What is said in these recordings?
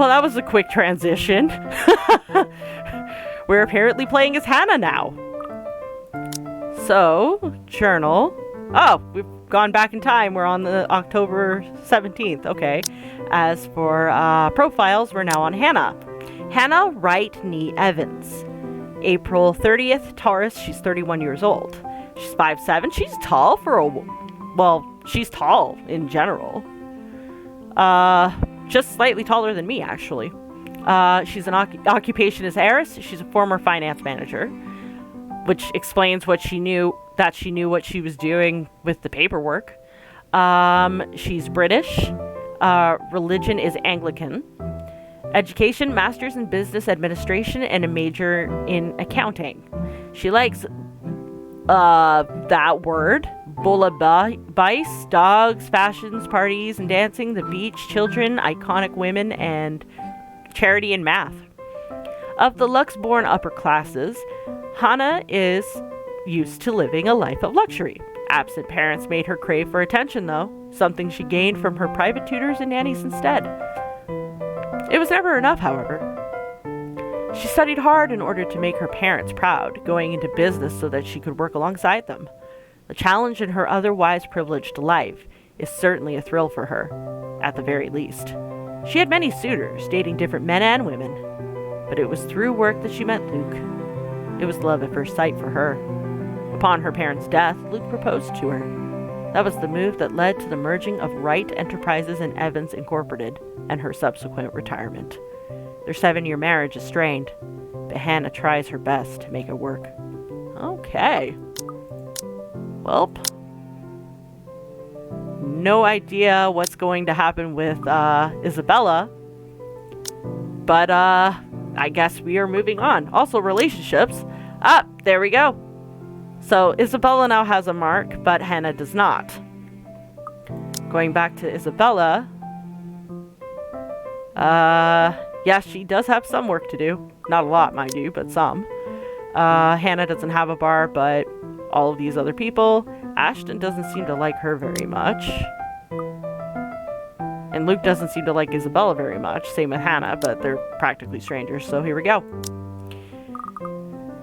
Well, that was a quick transition. We're apparently playing as Hannah now. So, journal. Oh, we've gone back in time. We're on the October 17th. Okay. As for profiles, we're now on Hannah. Hannah Wright Nee Evans. April 30th, Taurus. She's 31 years old. She's 5'7". She's tall for a... Well, she's tall in general. Just slightly taller than me, actually. She's an occupation as heiress. She's a former finance manager, which explains what she knew, that she knew what she was doing with the paperwork. She's British. Religion is Anglican. Education, master's in business administration and a major in accounting. She likes that word, bouillabaisse, dogs, fashions, parties and dancing, the beach, children, iconic women, and charity and math. Of the Lux-born upper classes, Hannah is used to living a life of luxury. Absent parents made her crave for attention, though, something she gained from her private tutors and nannies instead. It was never enough, however. She studied hard in order to make her parents proud, going into business so that she could work alongside them. The challenge in her otherwise privileged life is certainly a thrill for her, at the very least. She had many suitors, dating different men and women, but it was through work that she met Luke. It was love at first sight for her. Upon her parents' death, Luke proposed to her. That was the move that led to the merging of Wright Enterprises and Evans Incorporated and her subsequent retirement. Their 7-year marriage is strained, but Hannah tries her best to make it work. Okay. Welp. No idea what's going to happen with Isabella, but I guess we are moving on. Also, relationships. There we go. So Isabella now has a mark, but Hannah does not. Going back to Isabella, yes, she does have some work to do. Not a lot, mind you, but some. Hannah doesn't have a bar, but all of these other people. Ashton doesn't seem to like her very much. And Luke doesn't seem to like Isabella very much. Same with Hannah, but they're practically strangers, so here we go.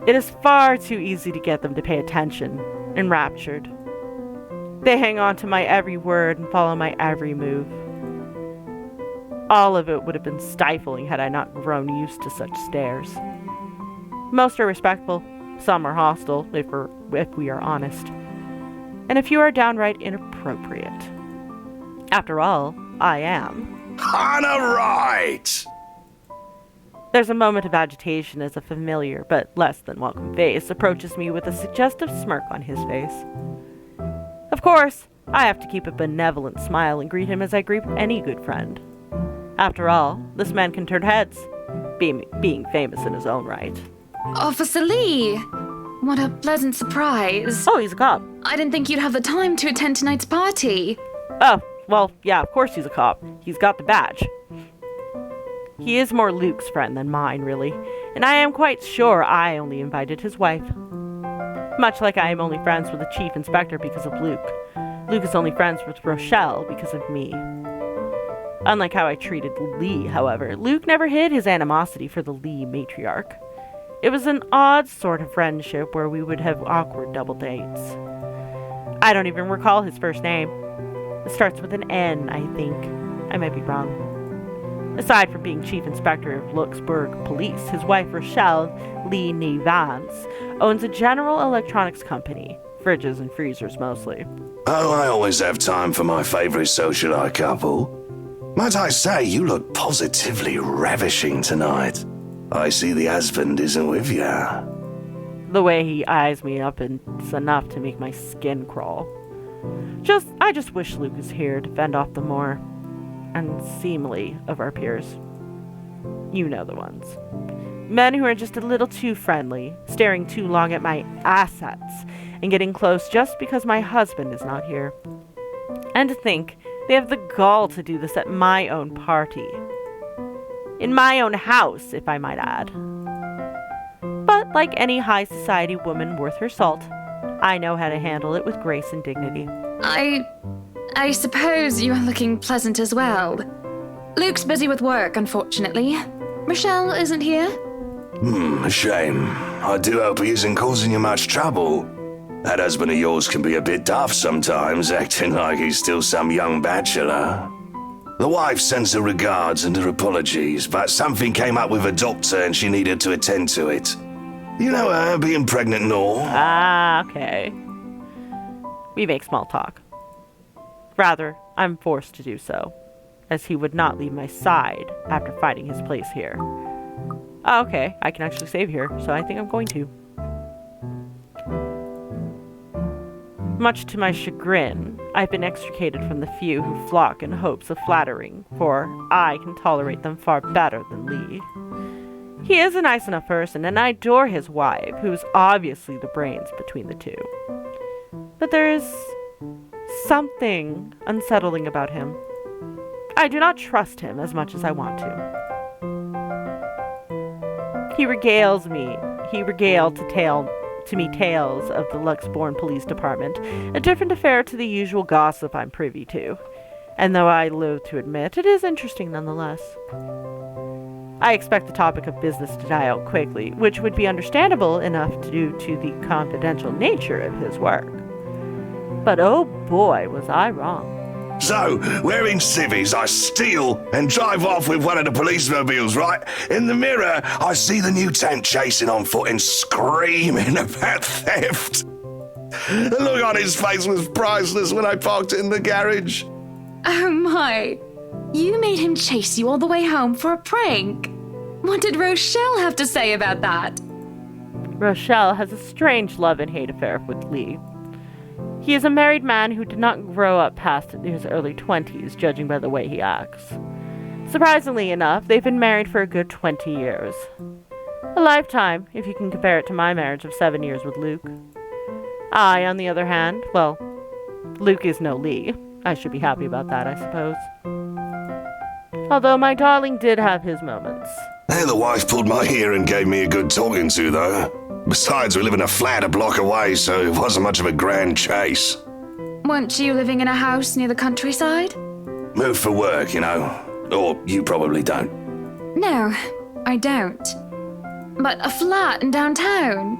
It is far too easy to get them to pay attention. Enraptured. They hang on to my every word and follow my every move. All of it would have been stifling had I not grown used to such stares. Most are respectful, some are hostile, if we are honest. And a few are downright inappropriate. After all, I am Hannah Wright! There's a moment of agitation as a familiar, but less than welcome face approaches me with a suggestive smirk on his face. Of course, I have to keep a benevolent smile and greet him as I greet any good friend. After all, this man can turn heads, being famous in his own right. Officer Lee! What a pleasant surprise. Oh, he's a cop. I didn't think you'd have the time to attend tonight's party. Oh, well, yeah, of course he's a cop. He's got the badge. He is more Luke's friend than mine, really, and I am quite sure I only invited his wife. Much like I am only friends with the chief inspector because of Luke. Luke is only friends with Rochelle because of me. Unlike how I treated Lee, however, Luke never hid his animosity for the Lee matriarch. It was an odd sort of friendship where we would have awkward double dates. I don't even recall his first name. It starts with an N, I think. I might be wrong. Aside from being chief inspector of Luxembourg Police, his wife Rochelle Lee Nee Vance owns a general electronics company, fridges and freezers mostly. Oh, I always have time for my favourite socialite couple. Might I say, you look positively ravishing tonight. I see the husband isn't with you. The way he eyes me up is enough to make my skin crawl. I just wish Luke was here to fend off the more unseemly of our peers. You know the ones. Men who are just a little too friendly, staring too long at my assets, and getting close just because my husband is not here. And to think they have the gall to do this at my own party. In my own house, if I might add. But like any high society woman worth her salt, I know how to handle it with grace and dignity. I suppose you are looking pleasant as well. Luke's busy with work, unfortunately. Rochelle isn't here. A shame. I do hope he isn't causing you much trouble. That husband of yours can be a bit daft sometimes, acting like he's still some young bachelor. The wife sends her regards and her apologies, but something came up with a doctor and she needed to attend to it. You know her, being pregnant and all. Ah, okay. We make small talk. Rather, I'm forced to do so, as he would not leave my side after finding his place here. Oh, okay, I can actually save here, so I think I'm going to. Much to my chagrin, I've been extricated from the few who flock in hopes of flattering, for I can tolerate them far better than Lee. He is a nice enough person, and I adore his wife, who is obviously the brains between the two. But there is something unsettling about him. I do not trust him as much as I want to. He regaled to me tales of the Luxbourne Police Department, a different affair to the usual gossip I'm privy to. And though I loathe to admit, it is interesting nonetheless. I expect the topic of business to die out quickly, which would be understandable enough due to the confidential nature of his work. But oh boy, was I wrong. So, wearing civvies, I steal and drive off with one of the police mobiles, right? In the mirror, I see the new tank chasing on foot and screaming about theft. The look on his face was priceless when I parked it in the garage. Oh my. You made him chase you all the way home for a prank. What did Rochelle have to say about that? Rochelle has a strange love and hate affair with Lee. He is a married man who did not grow up past his early 20s, judging by the way he acts. Surprisingly enough, they've been married for a good 20 years. A lifetime, if you can compare it to my marriage of 7 years with Luke. I, on the other hand, well, Luke is no Lee. I should be happy about that, I suppose. Although my darling did have his moments. Hey, the wife pulled my ear and gave me a good talking to, though. Besides, we live in a flat a block away, so it wasn't much of a grand chase. Weren't you living in a house near the countryside? Moved for work, you know. Or you probably don't. No, I don't. But a flat in downtown?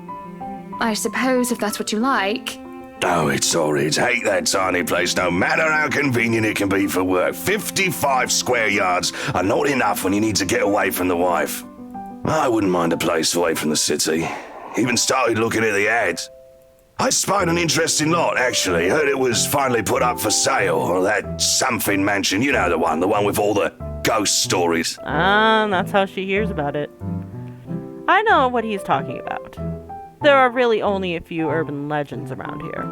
I suppose if that's what you like. Oh, it's horrid. Hate that tiny place, no matter how convenient it can be for work. 55 square yards are not enough when you need to get away from the wife. I wouldn't mind a place away from the city. Even started looking at the ads. I spied an interesting lot, actually. Heard it was finally put up for sale, or that something mansion. You know the one with all the ghost stories. That's how she hears about it. I know what he's talking about. There are really only a few urban legends around here.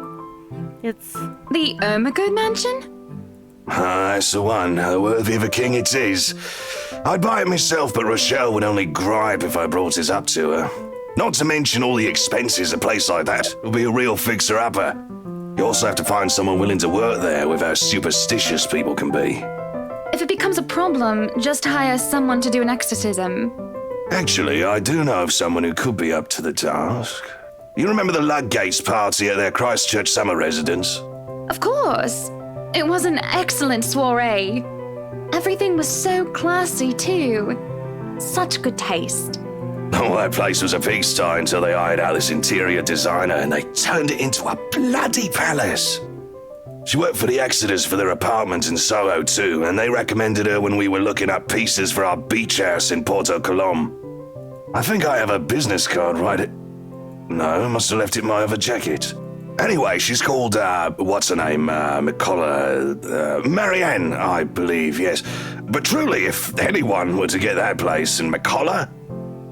It's... The Ermagerd Mansion? That's the one. Worthy of a king it is. I'd buy it myself, but Rochelle would only gripe if I brought it up to her. Not to mention all the expenses a place like that will be a real fixer-upper. You also have to find someone willing to work there with how superstitious people can be. If it becomes a problem, just hire someone to do an exorcism. Actually, I do know of someone who could be up to the task. You remember the Ludgates party at their Christchurch summer residence? Of course. It was an excellent soiree. Everything was so classy, too. Such good taste. Oh, that place was a pigsty until they hired out this interior designer and they turned it into a bloody palace. She worked for the Exodus for their apartment in Soho too, and they recommended her when we were looking up pieces for our beach house in Porto Colom. I think I have a business card, right? No, I must have left it in my other jacket. Anyway, she's called, what's her name? Marianne, I believe, yes. But truly, if anyone were to get that place in McCullough,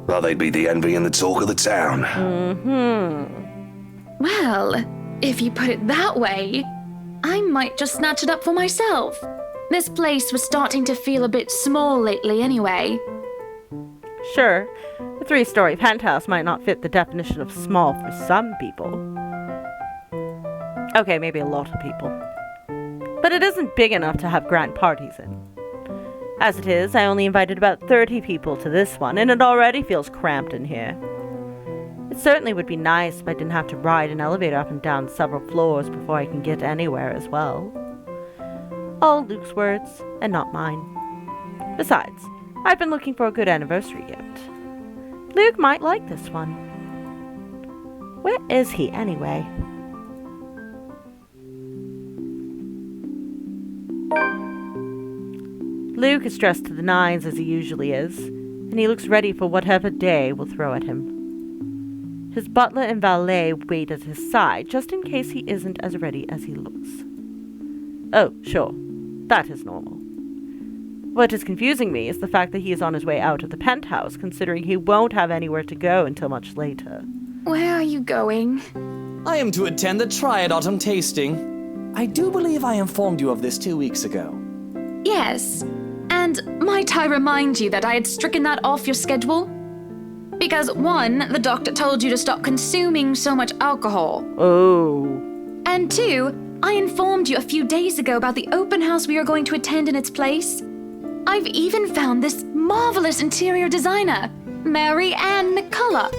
well, they'd be the envy and the talk of the town. Well, if you put it that way, I might just snatch it up for myself. This place was starting to feel a bit small lately anyway. Sure, a 3-story penthouse might not fit the definition of small for some people. Okay, maybe a lot of people. But it isn't big enough to have grand parties in. As it is, I only invited about 30 people to this one, and it already feels cramped in here. It certainly would be nice if I didn't have to ride an elevator up and down several floors before I can get anywhere as well. All Luke's words, and not mine. Besides, I've been looking for a good anniversary gift. Luke might like this one. Where is he, anyway? Luke is dressed to the nines as he usually is, and he looks ready for whatever day will throw at him. His butler and valet wait at his side, just in case he isn't as ready as he looks. Oh, sure, that is normal. What is confusing me is the fact that he is on his way out of the penthouse, considering he won't have anywhere to go until much later. Where are you going? I am to attend the Triad Autumn Tasting. I do believe I informed you of this 2 weeks ago. Yes. And might I remind you that I had stricken that off your schedule? Because 1, the doctor told you to stop consuming so much alcohol. Oh. And 2, I informed you a few days ago about the open house we are going to attend in its place. I've even found this marvelous interior designer, Mary Ann McCullough.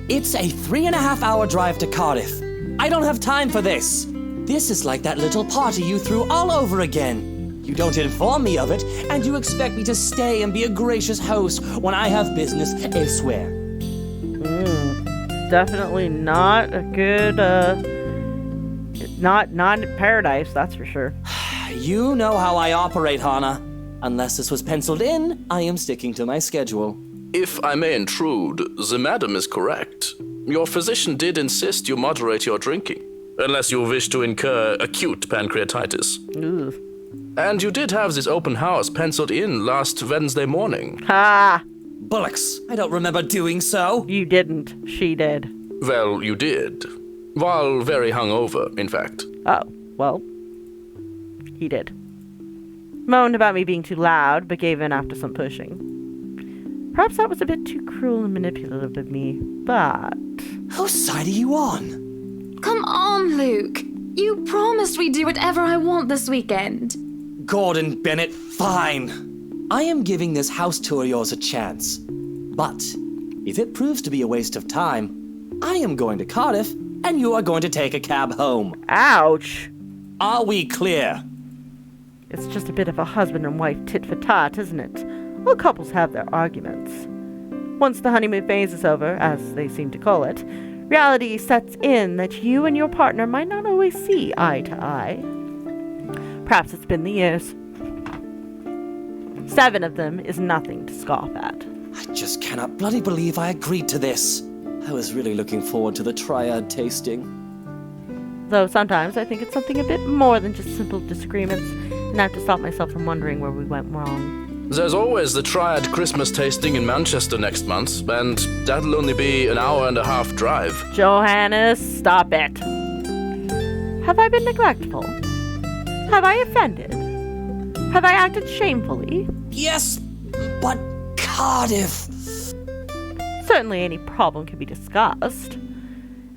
It's a 3.5-hour drive to Cardiff. I don't have time for this. This is like that little party you threw all over again. You don't inform me of it, and you expect me to stay and be a gracious host when I have business elsewhere. Definitely not a good, not paradise, that's for sure. You know how I operate, Hannah. Unless this was penciled in, I am sticking to my schedule. If I may intrude, the madam is correct. Your physician did insist you moderate your drinking, unless you wish to incur acute pancreatitis. Ugh. And you did have this open house penciled in last Wednesday morning. Ha! Bullocks, I don't remember doing so. You didn't. She did. Well, you did. While very hungover, in fact. Oh, well. He did. Moaned about me being too loud, but gave in after some pushing. Perhaps that was a bit too cruel and manipulative of me, but... Whose side are you on? Come on, Luke. You promised we'd do whatever I want this weekend. Gordon Bennett, fine. I am giving this house tour of yours a chance. But if it proves to be a waste of time, I am going to Cardiff, and you are going to take a cab home. Ouch! Are we clear? It's just a bit of a husband and wife tit-for-tat, isn't it? All couples have their arguments. Once the honeymoon phase is over, as they seem to call it, reality sets in that you and your partner might not always see eye to eye. Perhaps it's been the years. 7 of them is nothing to scoff at. I just cannot bloody believe I agreed to this. I was really looking forward to the Triad tasting. Though sometimes I think it's something a bit more than just simple disagreements, and I have to stop myself from wondering where we went wrong. There's always the Triad Christmas tasting in Manchester next month, and that'll only be an 1.5-hour drive. Johannes, stop it. Have I been neglectful? Have I offended? Have I acted shamefully? Yes, but Cardiff. Certainly any problem can be discussed,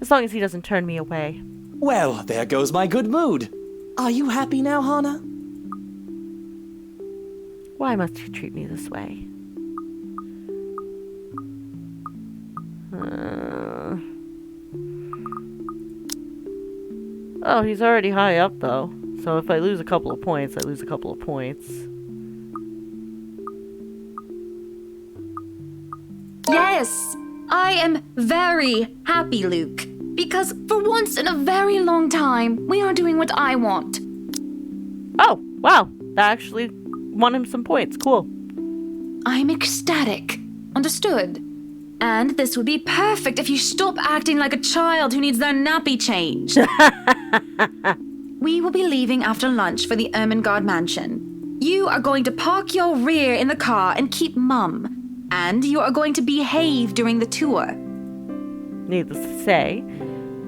as long as he doesn't turn me away. Well, there goes my good mood. Are you happy now, Hannah? Why must he treat me this way? Oh, he's already high up, though. So if I lose a couple of points, I lose a couple of points. Yes, I am very happy, Luke. Because for once in a very long time, we are doing what I want. Oh, wow. That actually won him some points. Cool. I'm ecstatic. Understood. And this would be perfect if you stop acting like a child who needs their nappy changed. We will be leaving after lunch for the Ermengarde mansion. You are going to park your rear in the car and keep mum. And you are going to behave during the tour. Needless to say,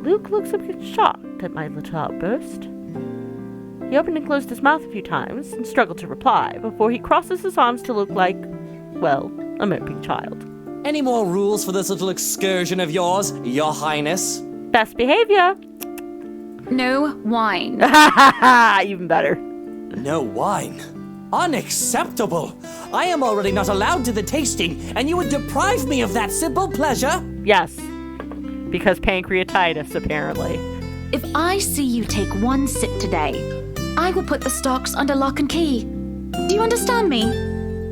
Luke looks a bit shocked at my little outburst. He opened and closed his mouth a few times and struggled to reply before he crosses his arms to look like, well, a moping child. Any more rules for this little excursion of yours, Your Highness? Best behavior. No wine. Even better. No wine? Unacceptable! I am already not allowed to the tasting, and you would deprive me of that simple pleasure? Yes. Because pancreatitis, apparently. If I see you take one sip today, I will put the stocks under lock and key. Do you understand me?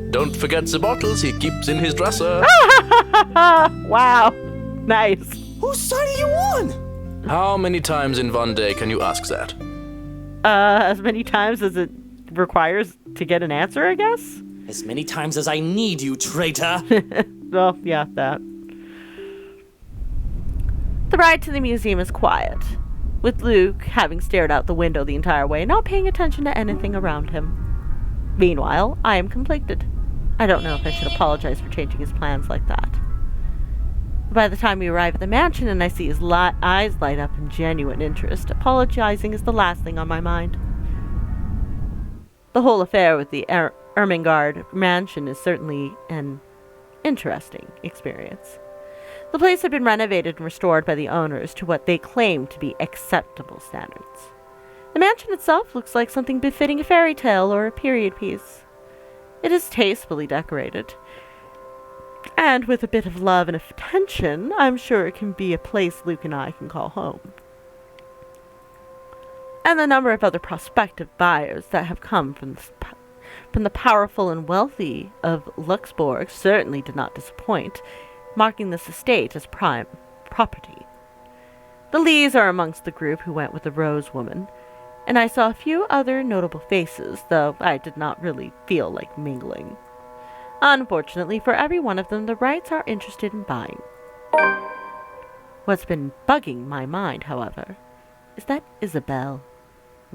Don't forget the bottles he keeps in his dresser. Wow. Nice. Whose side are you on? How many times in one day can you ask that? As many times as it requires to get an answer, I guess? As many times as I need you, traitor. Well, yeah, that. The ride to the museum is quiet, with Luke having stared out the window the entire way, not paying attention to anything around him. Meanwhile, I am conflicted. I don't know if I should apologize for changing his plans like that. By the time we arrive at the mansion and I see his eyes light up in genuine interest, apologizing is the last thing on my mind. The whole affair with the Ermengarde mansion is certainly an interesting experience. The place had been renovated and restored by the owners to what they claim to be acceptable standards. The mansion itself looks like something befitting a fairy tale or a period piece. It is tastefully decorated, and with a bit of love and attention, I'm sure it can be a place Luke and I can call home. And the number of other prospective buyers that have come from the powerful and wealthy of Luxembourg certainly did not disappoint, marking this estate as prime property. The Lees are amongst the group who went with the Rose woman, and I saw a few other notable faces, though I did not really feel like mingling. Unfortunately, for every one of them, the Wrights are interested in buying. What's been bugging my mind, however, is that Isabelle.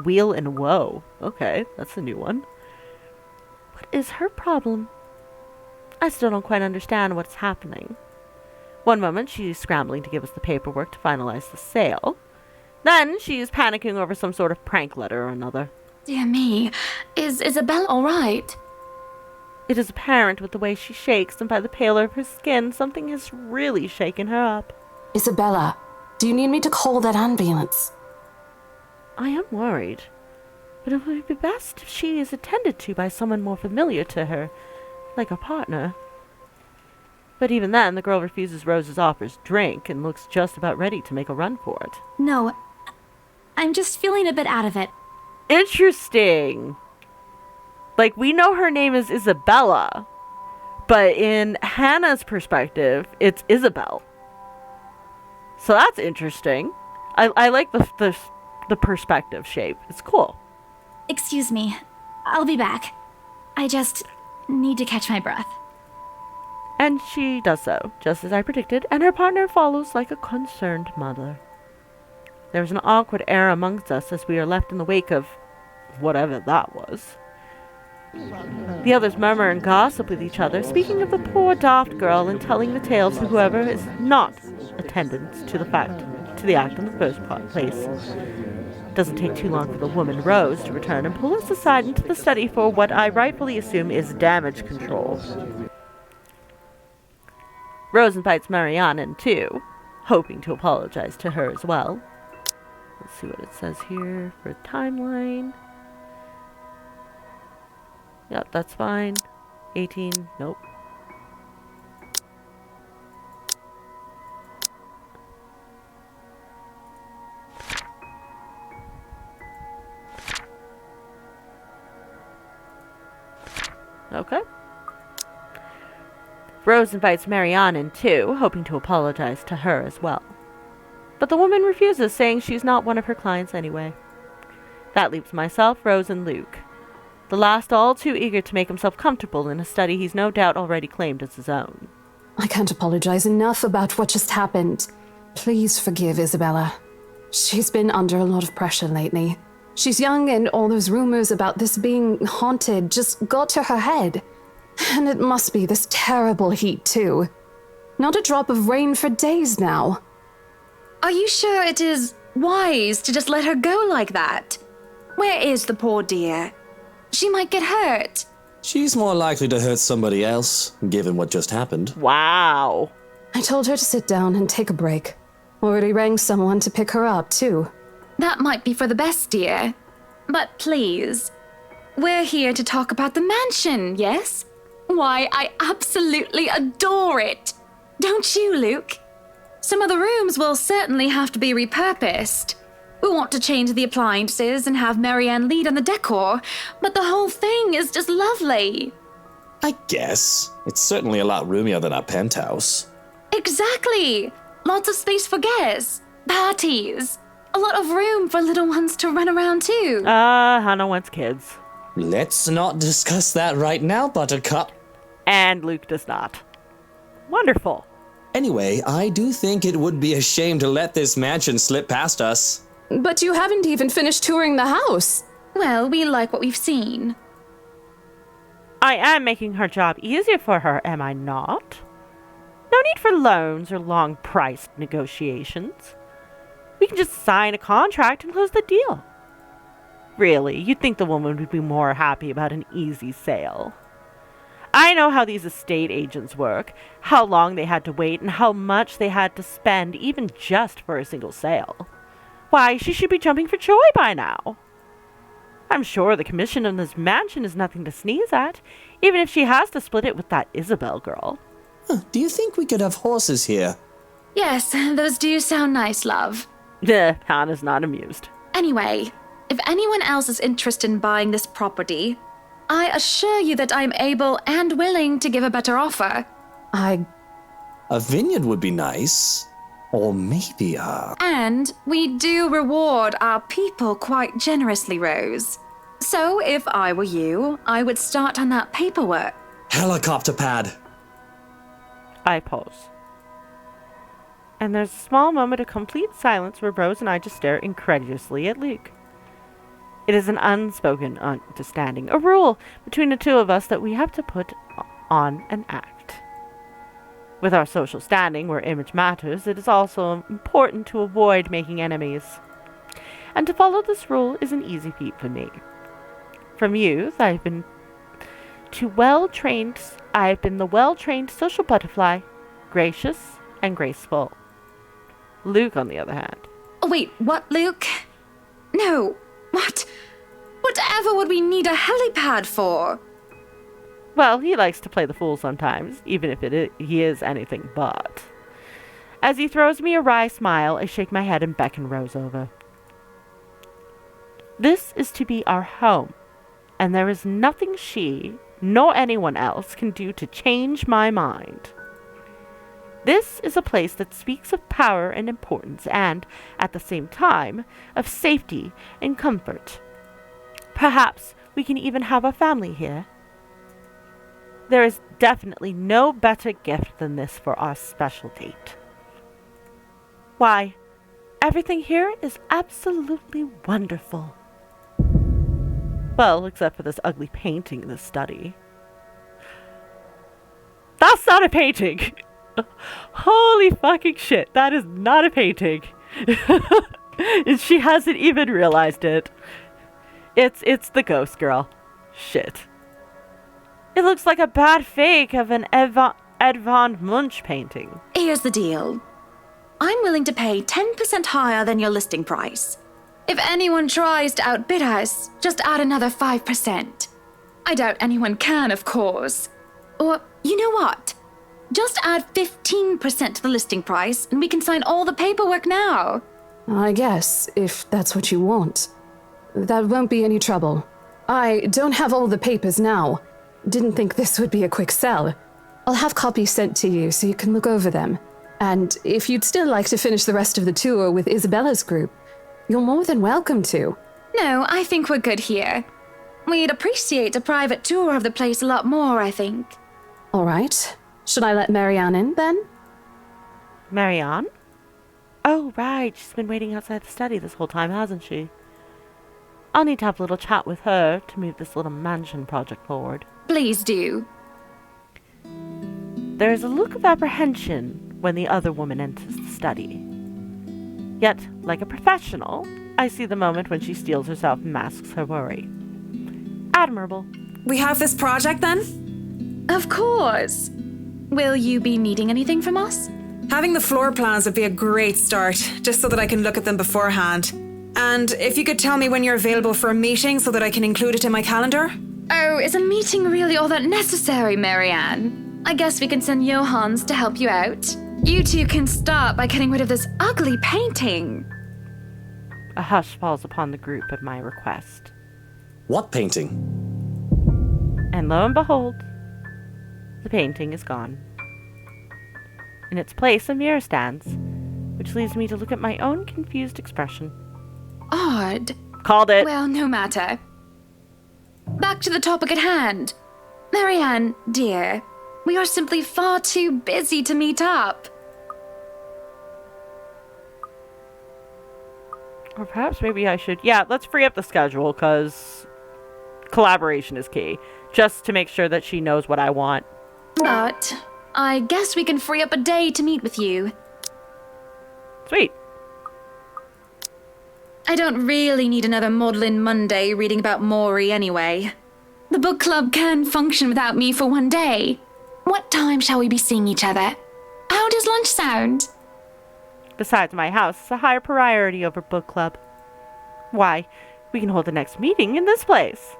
Wheel and Woe. Okay, that's a new one. What is her problem? I still don't quite understand what's happening. One moment, she's scrambling to give us the paperwork to finalize the sale. Then, she's panicking over some sort of prank letter or another. Dear me, is Isabelle all right? It is apparent with the way she shakes and by the pallor of her skin, something has really shaken her up. Isabella, do you need me to call that ambulance? I am worried, but it would be best if she is attended to by someone more familiar to her, like a partner. But even then, the girl refuses Rose's offer's drink and looks just about ready to make a run for it. No, I'm just feeling a bit out of it. Interesting. Like, we know her name is Isabella, but in Hannah's perspective, it's Isabel. So that's interesting. I like the perspective shape. It's cool. Excuse me, I'll be back. I just need to catch my breath. And she does so, just as I predicted, and her partner follows like a concerned mother. There is an awkward air amongst us as we are left in the wake of whatever that was. The others murmur and gossip with each other, speaking of the poor daft girl and telling the tale to whoever is not attendant to the act in the first place. It doesn't take too long for the woman Rose to return and pull us aside into the study for what I rightfully assume is damage control. Rose invites Marianne in too, hoping to apologize to her as well. Let's see what it says here for timeline. Yep, that's fine. 18, nope. Okay. Rose invites Marianne in too, hoping to apologize to her as well. But the woman refuses, saying she's not one of her clients anyway. That leaves myself, Rose, and Luke. The last all too eager to make himself comfortable in a study he's no doubt already claimed as his own. I can't apologize enough about what just happened. Please forgive Isabella. She's been under a lot of pressure lately. She's young and all those rumors about this being haunted just got to her head. And it must be this terrible heat too. Not a drop of rain for days now. Are you sure it is wise to just let her go like that? Where is the poor dear? She might get hurt. She's more likely to hurt somebody else, given what just happened. Wow. I told her to sit down and take a break. Already rang someone to pick her up too. That might be for the best, dear. But please, we're here to talk about the mansion, yes? Why, I absolutely adore it. Don't you, Luke? Some of the rooms will certainly have to be repurposed. We want to change the appliances and have Marianne lead on the decor, but the whole thing is just lovely. I guess. It's certainly a lot roomier than our penthouse. Exactly! Lots of space for guests, parties, a lot of room for little ones to run around too. Hannah wants kids. Let's not discuss that right now, Buttercup. And Luke does not. Wonderful. Anyway, I do think it would be a shame to let this mansion slip past us. But you haven't even finished touring the house. Well, we like what we've seen. I am making her job easier for her, am I not? No need for loans or long-priced negotiations. We can just sign a contract and close the deal. Really, you'd think the woman would be more happy about an easy sale. I know how these estate agents work, how long they had to wait, and how much they had to spend even just for a single sale. Why, she should be jumping for joy by now. I'm sure the commission on this mansion is nothing to sneeze at, even if she has to split it with that Isabel girl. Do you think we could have horses here? Yes, those do sound nice, love. Hannah's not amused. Anyway, if anyone else is interested in buying this property, I assure you that I'm able and willing to give a better offer. I A vineyard would be nice. Or maybe a... And we do reward our people quite generously, Rose. So if I were you, I would start on that paperwork. helicopter pad. I pause. And there's a small moment of complete silence where Rose and I just stare incredulously at Luke. It is an unspoken understanding, a rule between the two of us that we have to put on an act. With our social standing, where image matters, it is also important to avoid making enemies. And to follow this rule is an easy feat for me. From youth, I've been the well-trained social butterfly, gracious and graceful. Luke, on the other hand. Oh, wait, what, Luke? No, what? Whatever would we need a helipad for? Well, he likes to play the fool sometimes, even if he is anything but. As he throws me a wry smile, I shake my head and beckon Rose over. This is to be our home, and there is nothing she, nor anyone else, can do to change my mind. This is a place that speaks of power and importance, and, at the same time, of safety and comfort. Perhaps we can even have a family here. There is definitely no better gift than this for our special date. Why, everything here is absolutely wonderful. Well, except for this ugly painting in the study. That's not a painting! Holy fucking shit, that is not a painting. And she hasn't even realized it. It's the ghost girl. Shit. It looks like a bad fake of an Edvard Munch painting. Here's the deal. I'm willing to pay 10% higher than your listing price. If anyone tries to outbid us, just add another 5%. I doubt anyone can, of course. Or, you know what? Just add 15% to the listing price, and we can sign all the paperwork now. I guess, if that's what you want. That won't be any trouble. I don't have all the papers now. Didn't think this would be a quick sell. I'll have copies sent to you so you can look over them. And if you'd still like to finish the rest of the tour with Isabella's group, you're more than welcome to. No, I think we're good here. We'd appreciate a private tour of the place a lot more, I think. All right. Should I let Marianne in, then? Marianne? Oh, right. She's been waiting outside the study this whole time, hasn't she? I'll need to have a little chat with her to move this little mansion project forward. Please do. There is a look of apprehension when the other woman enters the study. Yet, like a professional, I see the moment when she steels herself and masks her worry. Admirable. We have this project then? Of course. Will you be needing anything from us? Having the floor plans would be a great start, just so that I can look at them beforehand. And if you could tell me when you're available for a meeting so that I can include it in my calendar? Oh, is a meeting really all that necessary, Marianne? I guess we can send Johans to help you out. You two can start by getting rid of this ugly painting. A hush falls upon the group at my request. What painting? And lo and behold, The painting is gone. In its place, a mirror stands, which leads me to look at my own confused expression. Odd. Called it. Well, no matter. Back to the topic at hand. Marianne, dear, we are simply far too busy to meet up. Or perhaps maybe I should... Yeah, let's free up the schedule, because collaboration is key. Just to make sure that she knows what I want. But I guess we can free up a day to meet with you. Sweet. I don't really need another Maudlin Monday reading about Maury anyway. The book club can function without me for one day. What time shall we be seeing each other? How does lunch sound? Besides, my house is a higher priority over book club. Why, we can hold the next meeting in this place.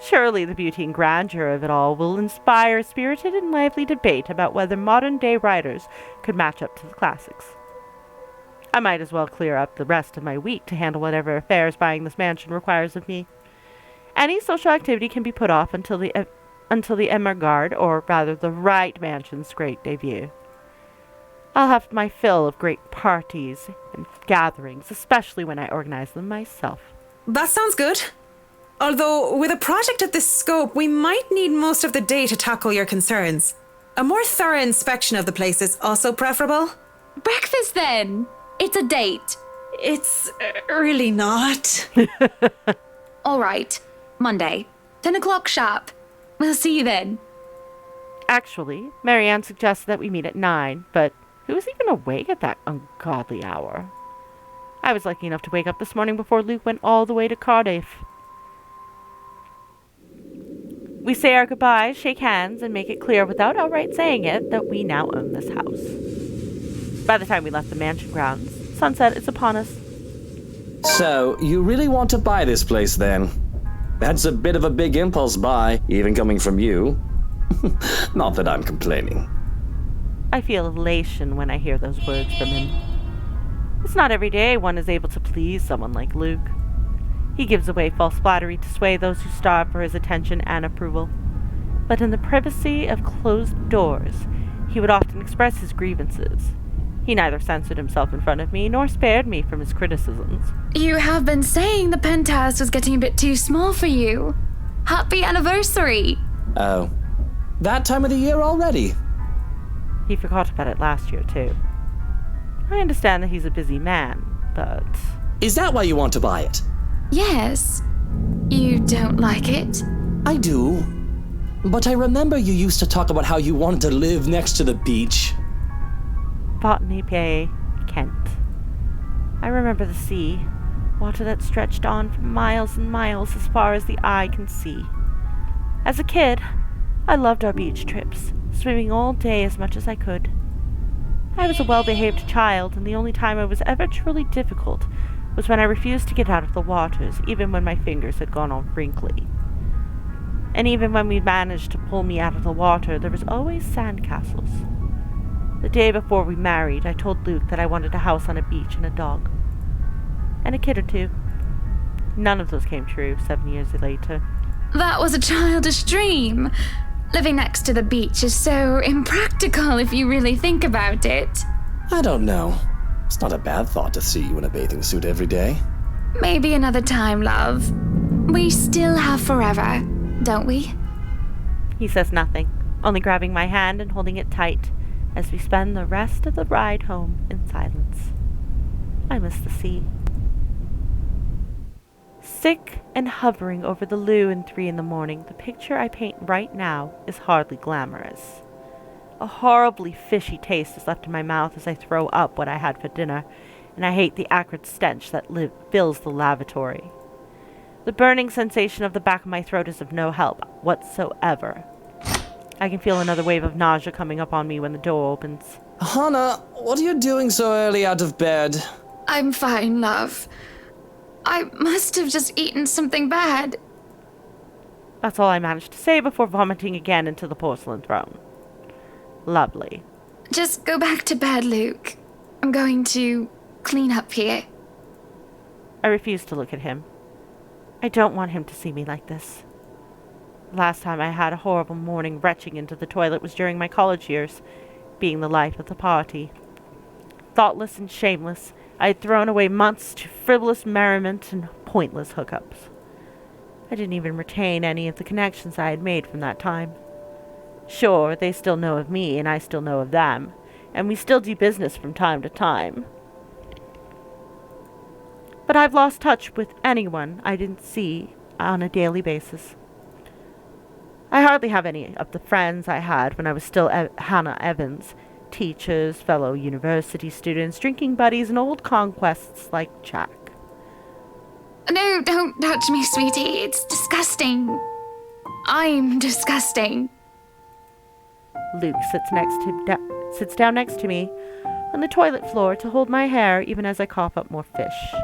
Surely the beauty and grandeur of it all will inspire a spirited and lively debate about whether modern-day writers could match up to the classics. I might as well clear up the rest of my week to handle whatever affairs buying this mansion requires of me. Any social activity can be put off until the Emergard, or rather the Wright Mansion's great debut. I'll have my fill of great parties and gatherings, especially when I organize them myself. That sounds good. Although, with a project of this scope, we might need most of the day to tackle your concerns. A more thorough inspection of the place is also preferable. Breakfast then. It's a date. It's really not. All right. Monday, 10 o'clock sharp. We'll see you then. Actually, Marianne suggested that we meet at 9, but who was even awake at that ungodly hour? I was lucky enough to wake up this morning before Luke went all the way to Cardiff. We say our goodbyes, shake hands, and make it clear without outright saying it that we now own this house. By the time we left the mansion grounds, sunset is upon us. So, you really want to buy this place then? That's a bit of a big impulse buy, even coming from you. Not that I'm complaining. I feel elation when I hear those words from him. It's not every day one is able to please someone like Luke. He gives away false flattery to sway those who starve for his attention and approval. But in the privacy of closed doors, he would often express his grievances. He neither censored himself in front of me, nor spared me from his criticisms. You have been saying the penthouse was getting a bit too small for you. Happy anniversary! Oh. That time of the year already? He forgot about it last year, too. I understand that he's a busy man, but... Is that why you want to buy it? Yes. You don't like it? I do. But I remember you used to talk about how you wanted to live next to the beach. Botany Bay, Kent. I remember the sea, water that stretched on for miles and miles as far as the eye can see. As a kid, I loved our beach trips, swimming all day as much as I could. I was a well-behaved child, and the only time I was ever truly difficult was when I refused to get out of the waters, even when my fingers had gone all wrinkly. And even when we managed to pull me out of the water, there was always sandcastles. The day before we married, I told Luke that I wanted a house on a beach and a dog. And a kid or two. None of those came true 7 years later. That was a childish dream. Living next to the beach is so impractical if you really think about it. I don't know. It's not a bad thought to see you in a bathing suit every day. Maybe another time, love. We still have forever, don't we? He says nothing, only grabbing my hand and holding it tight as we spend the rest of the ride home in silence. I miss the sea. Sick and hovering over the loo in 3 a.m, the picture I paint right now is hardly glamorous. A horribly fishy taste is left in my mouth as I throw up what I had for dinner, and I hate the acrid stench that fills the lavatory. The burning sensation of the back of my throat is of no help whatsoever. I can feel another wave of nausea coming up on me when the door opens. Hannah, what are you doing so early out of bed? I'm fine, love. I must have just eaten something bad. That's all I managed to say before vomiting again into the porcelain throne. Lovely. Just go back to bed, Luke. I'm going to clean up here. I refuse to look at him. I don't want him to see me like this. Last time I had a horrible morning retching into the toilet was during my college years, being the life of the party. Thoughtless and shameless, I had thrown away months to frivolous merriment and pointless hookups. I didn't even retain any of the connections I had made from that time. Sure, they still know of me, and I still know of them, and we still do business from time to time. But I've lost touch with anyone I didn't see on a daily basis. I hardly have any of the friends I had when I was still Hannah Evans, teachers, fellow university students, drinking buddies, and old conquests like Jack. No, don't touch me, sweetie. It's disgusting. I'm disgusting. Luke sits down next to me on the toilet floor to hold my hair even as I cough up more fish.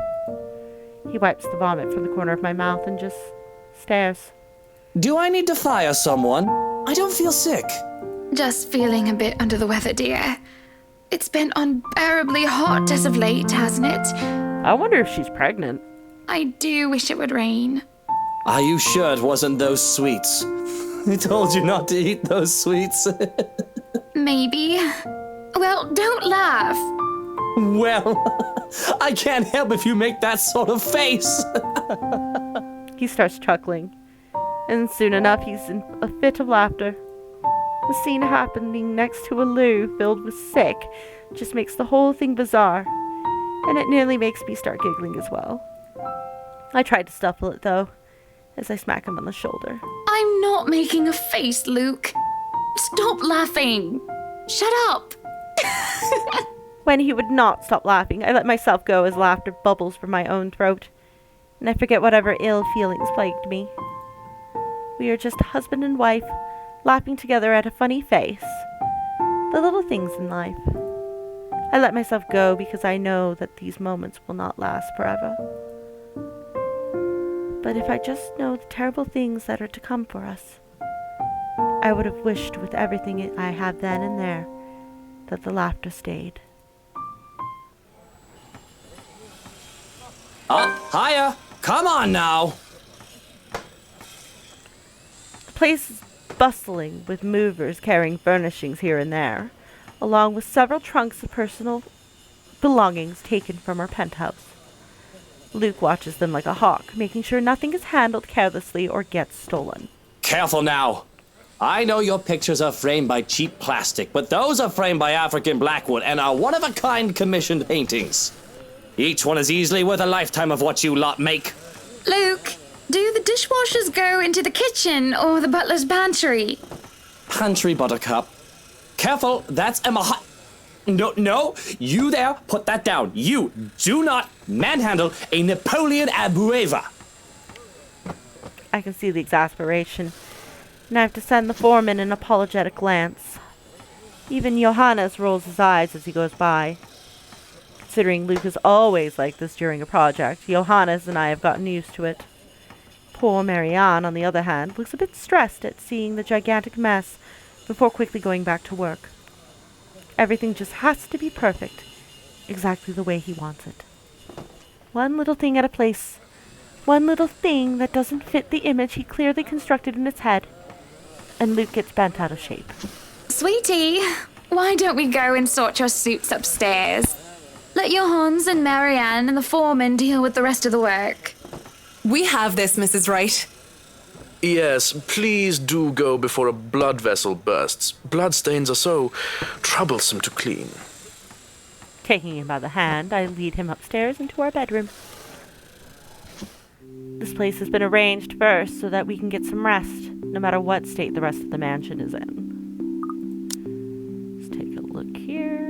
He wipes the vomit from the corner of my mouth and just stares. Do I need to fire someone? I don't feel sick. Just feeling a bit under the weather, dear. It's been unbearably hot as of late, hasn't it? I wonder if she's pregnant. I do wish it would rain. Are you sure it wasn't those sweets? I told you not to eat those sweets. Maybe. Well, don't laugh. Well, I can't help if you make that sort of face. He starts chuckling, and soon enough he's in a fit of laughter. The scene happening next to a loo filled with sick just makes the whole thing bizarre, and it nearly makes me start giggling as well. I try to stifle it, though, as I smack him on the shoulder. I'm not making a face, Luke. Stop laughing. Shut up. When he would not stop laughing, I let myself go as laughter bubbles from my own throat, and I forget whatever ill feelings plagued me. We are just husband and wife, laughing together at a funny face. The little things in life. I let myself go because I know that these moments will not last forever. But if I just know the terrible things that are to come for us, I would have wished with everything I have then and there that the laughter stayed. Hiya! Come on now! The place is bustling with movers carrying furnishings here and there, along with several trunks of personal belongings taken from our penthouse. Luke watches them like a hawk, making sure nothing is handled carelessly or gets stolen. Careful now. I know your pictures are framed by cheap plastic, but those are framed by African Blackwood and are one-of-a-kind commissioned paintings. Each one is easily worth a lifetime of what you lot make. Luke, do the dishwashers go into the kitchen or the butler's pantry? Pantry, Buttercup. Careful, that's Emma No, you there, put that down. You do not manhandle a Napoleon Abueva. I can see the exasperation, and I have to send the foreman an apologetic glance. Even Johannes rolls his eyes as he goes by. Considering Luke is always like this during a project, Johannes and I have gotten used to it. Poor Marianne, on the other hand, looks a bit stressed at seeing the gigantic mess before quickly going back to work. Everything just has to be perfect, exactly the way he wants it. One little thing at a place. One little thing that doesn't fit the image he clearly constructed in his head, and Luke gets bent out of shape. Sweetie, why don't we go and sort your suits upstairs? Let Johannes and Marianne and the foreman deal with the rest of the work. We have this, Mrs. Wright. Yes, please do go before a blood vessel bursts. Bloodstains are so troublesome to clean. Taking him by the hand, I lead him upstairs into our bedroom. This place has been arranged first so that we can get some rest, no matter what state the rest of the mansion is in. Let's take a look here.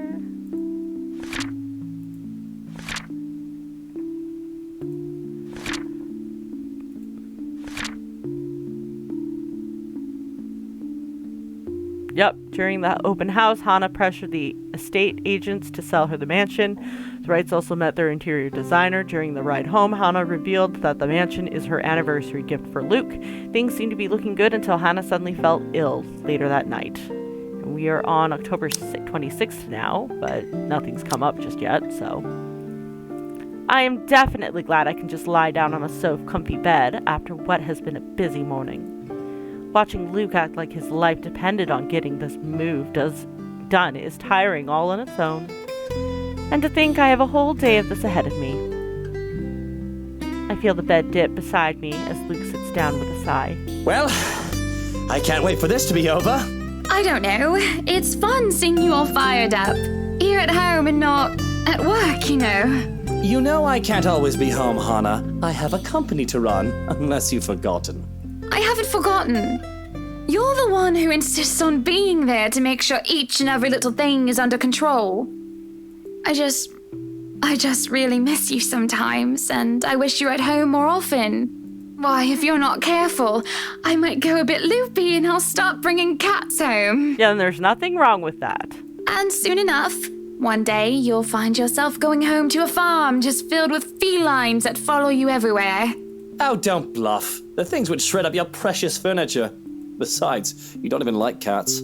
Yep, during the open house, Hannah pressured the estate agents to sell her the mansion. The Wrights also met their interior designer. During the ride home, Hannah revealed that the mansion is her anniversary gift for Luke. Things seemed to be looking good until Hannah suddenly felt ill later that night. And we are on October 26th now, but nothing's come up just yet, so... I am definitely glad I can just lie down on a soft, comfy bed after what has been a busy morning. Watching Luke act like his life depended on getting this move done is tiring all on its own. And to think I have a whole day of this ahead of me. I feel the bed dip beside me as Luke sits down with a sigh. Well, I can't wait for this to be over. I don't know. It's fun seeing you all fired up. Here at home and not at work, you know. You know I can't always be home, Hana. I have a company to run, unless you've forgotten. I haven't forgotten. You're the one who insists on being there to make sure each and every little thing is under control. I just really miss you sometimes, and I wish you were at home more often. Why, if you're not careful, I might go a bit loopy and I'll start bringing cats home. Yeah, and there's nothing wrong with that. And soon enough, one day you'll find yourself going home to a farm just filled with felines that follow you everywhere. Oh, don't bluff. The things would shred up your precious furniture. Besides, you don't even like cats.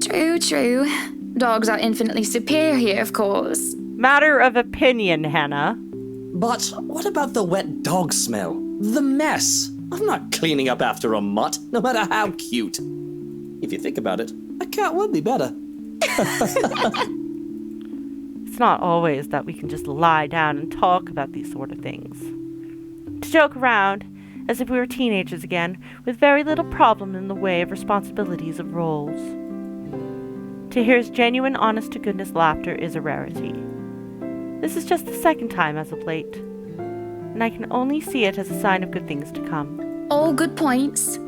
True. Dogs are infinitely superior, of course. Matter of opinion, Hannah. But what about the wet dog smell? The mess? I'm not cleaning up after a mutt, no matter how cute. If you think about it, a cat would be better. It's not always that we can just lie down and talk about these sort of things. To joke around, as if we were teenagers again, with very little problem in the way of responsibilities of roles. To hear his genuine, honest-to-goodness laughter is a rarity. This is just the second time as of late, and I can only see it as a sign of good things to come. All good points.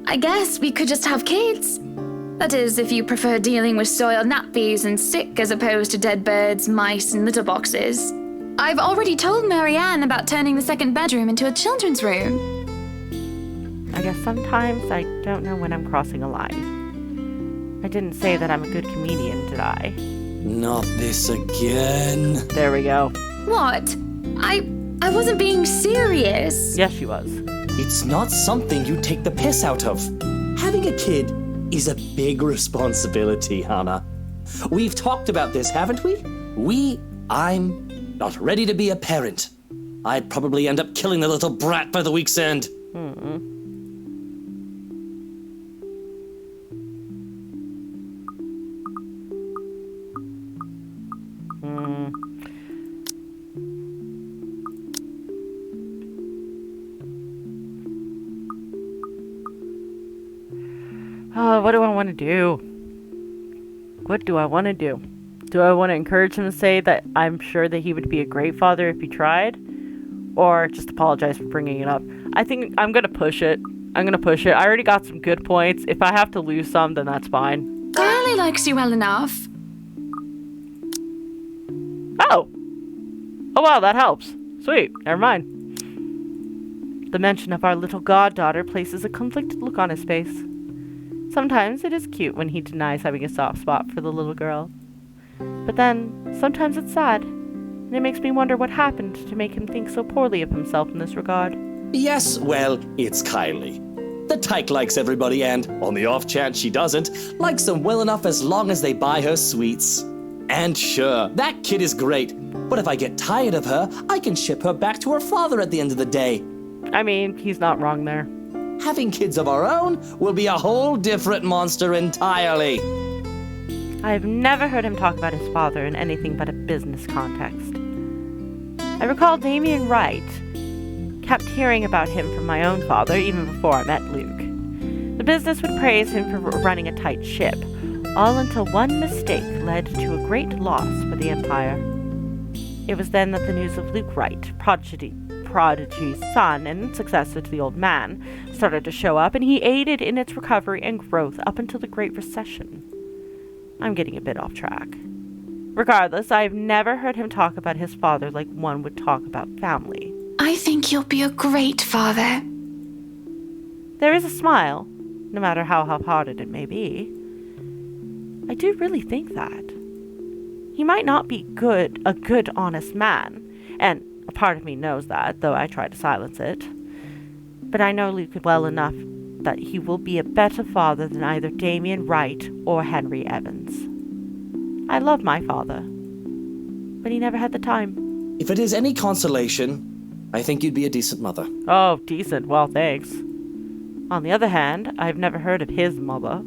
I guess we could just have kids. That is, if you prefer dealing with soiled nappies and sick as opposed to dead birds, mice, and litter boxes. I've already told Marianne about turning the second bedroom into a children's room. I guess sometimes I don't know when I'm crossing a line. I didn't say that I'm a good comedian, did I? Not this again. There we go. What? I wasn't being serious. Yes, she was. It's not something you take the piss out of. Having a kid is a big responsibility, Hana. We've talked about this, haven't we? I'm not ready to be a parent. I'd probably end up killing the little brat by the week's end. What do I want to do? What do I want to do? Do I want to encourage him to say that I'm sure that he would be a great father if he tried? Or just apologize for bringing it up? I think I'm going to push it. I already got some good points. If I have to lose some, then that's fine. Carly likes you well enough. Oh, wow, that helps. Sweet, never mind. The mention of our little goddaughter places a conflicted look on his face. Sometimes it is cute when he denies having a soft spot for the little girl. But then, sometimes it's sad, and it makes me wonder what happened to make him think so poorly of himself in this regard. Yes, well, it's Kylie. The tyke likes everybody and, on the off chance she doesn't, likes them well enough as long as they buy her sweets. And sure, that kid is great, but if I get tired of her, I can ship her back to her father at the end of the day. I mean, he's not wrong there. Having kids of our own will be a whole different monster entirely. I have never heard him talk about his father in anything but a business context. I recall Damien Wright kept hearing about him from my own father even before I met Luke. The business would praise him for running a tight ship, all until one mistake led to a great loss for the Empire. It was then that the news of Luke Wright, Prodigy's son and successor to the old man, started to show up, and he aided in its recovery and growth up until the Great Recession. I'm getting a bit off track. Regardless, I've never heard him talk about his father like one would talk about family. I think you'll be a great father. There is a smile, no matter how half-hearted it may be. I do really think that. He might not be a good, honest man, and a part of me knows that, though I try to silence it. But I know Luke well enough that he will be a better father than either Damien Wright or Henry Evans. I love my father, but he never had the time. If it is any consolation, I think you'd be a decent mother. Oh, decent. Well, thanks. On the other hand, I've never heard of his mother.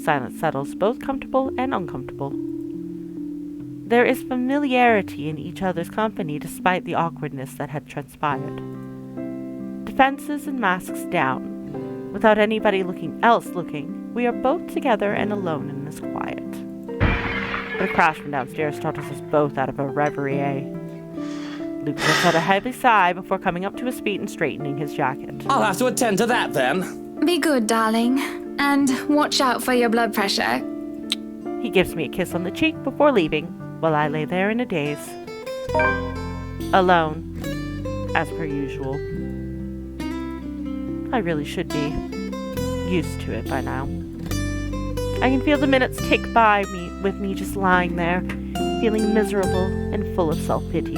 Silence settles, both comfortable and uncomfortable. There is familiarity in each other's company despite the awkwardness that had transpired. Defenses and masks down. Without anybody else looking, we are both together and alone in this quiet. But a crash from downstairs startles us both out of a reverie. Luke lets out a heavy sigh before coming up to his feet and straightening his jacket. I'll have to attend to that then. Be good, darling. And watch out for your blood pressure. He gives me a kiss on the cheek before leaving, while I lay there in a daze. Alone, as per usual. I really should be used to it by now. I can feel the minutes tick by me with me just lying there, feeling miserable and full of self-pity.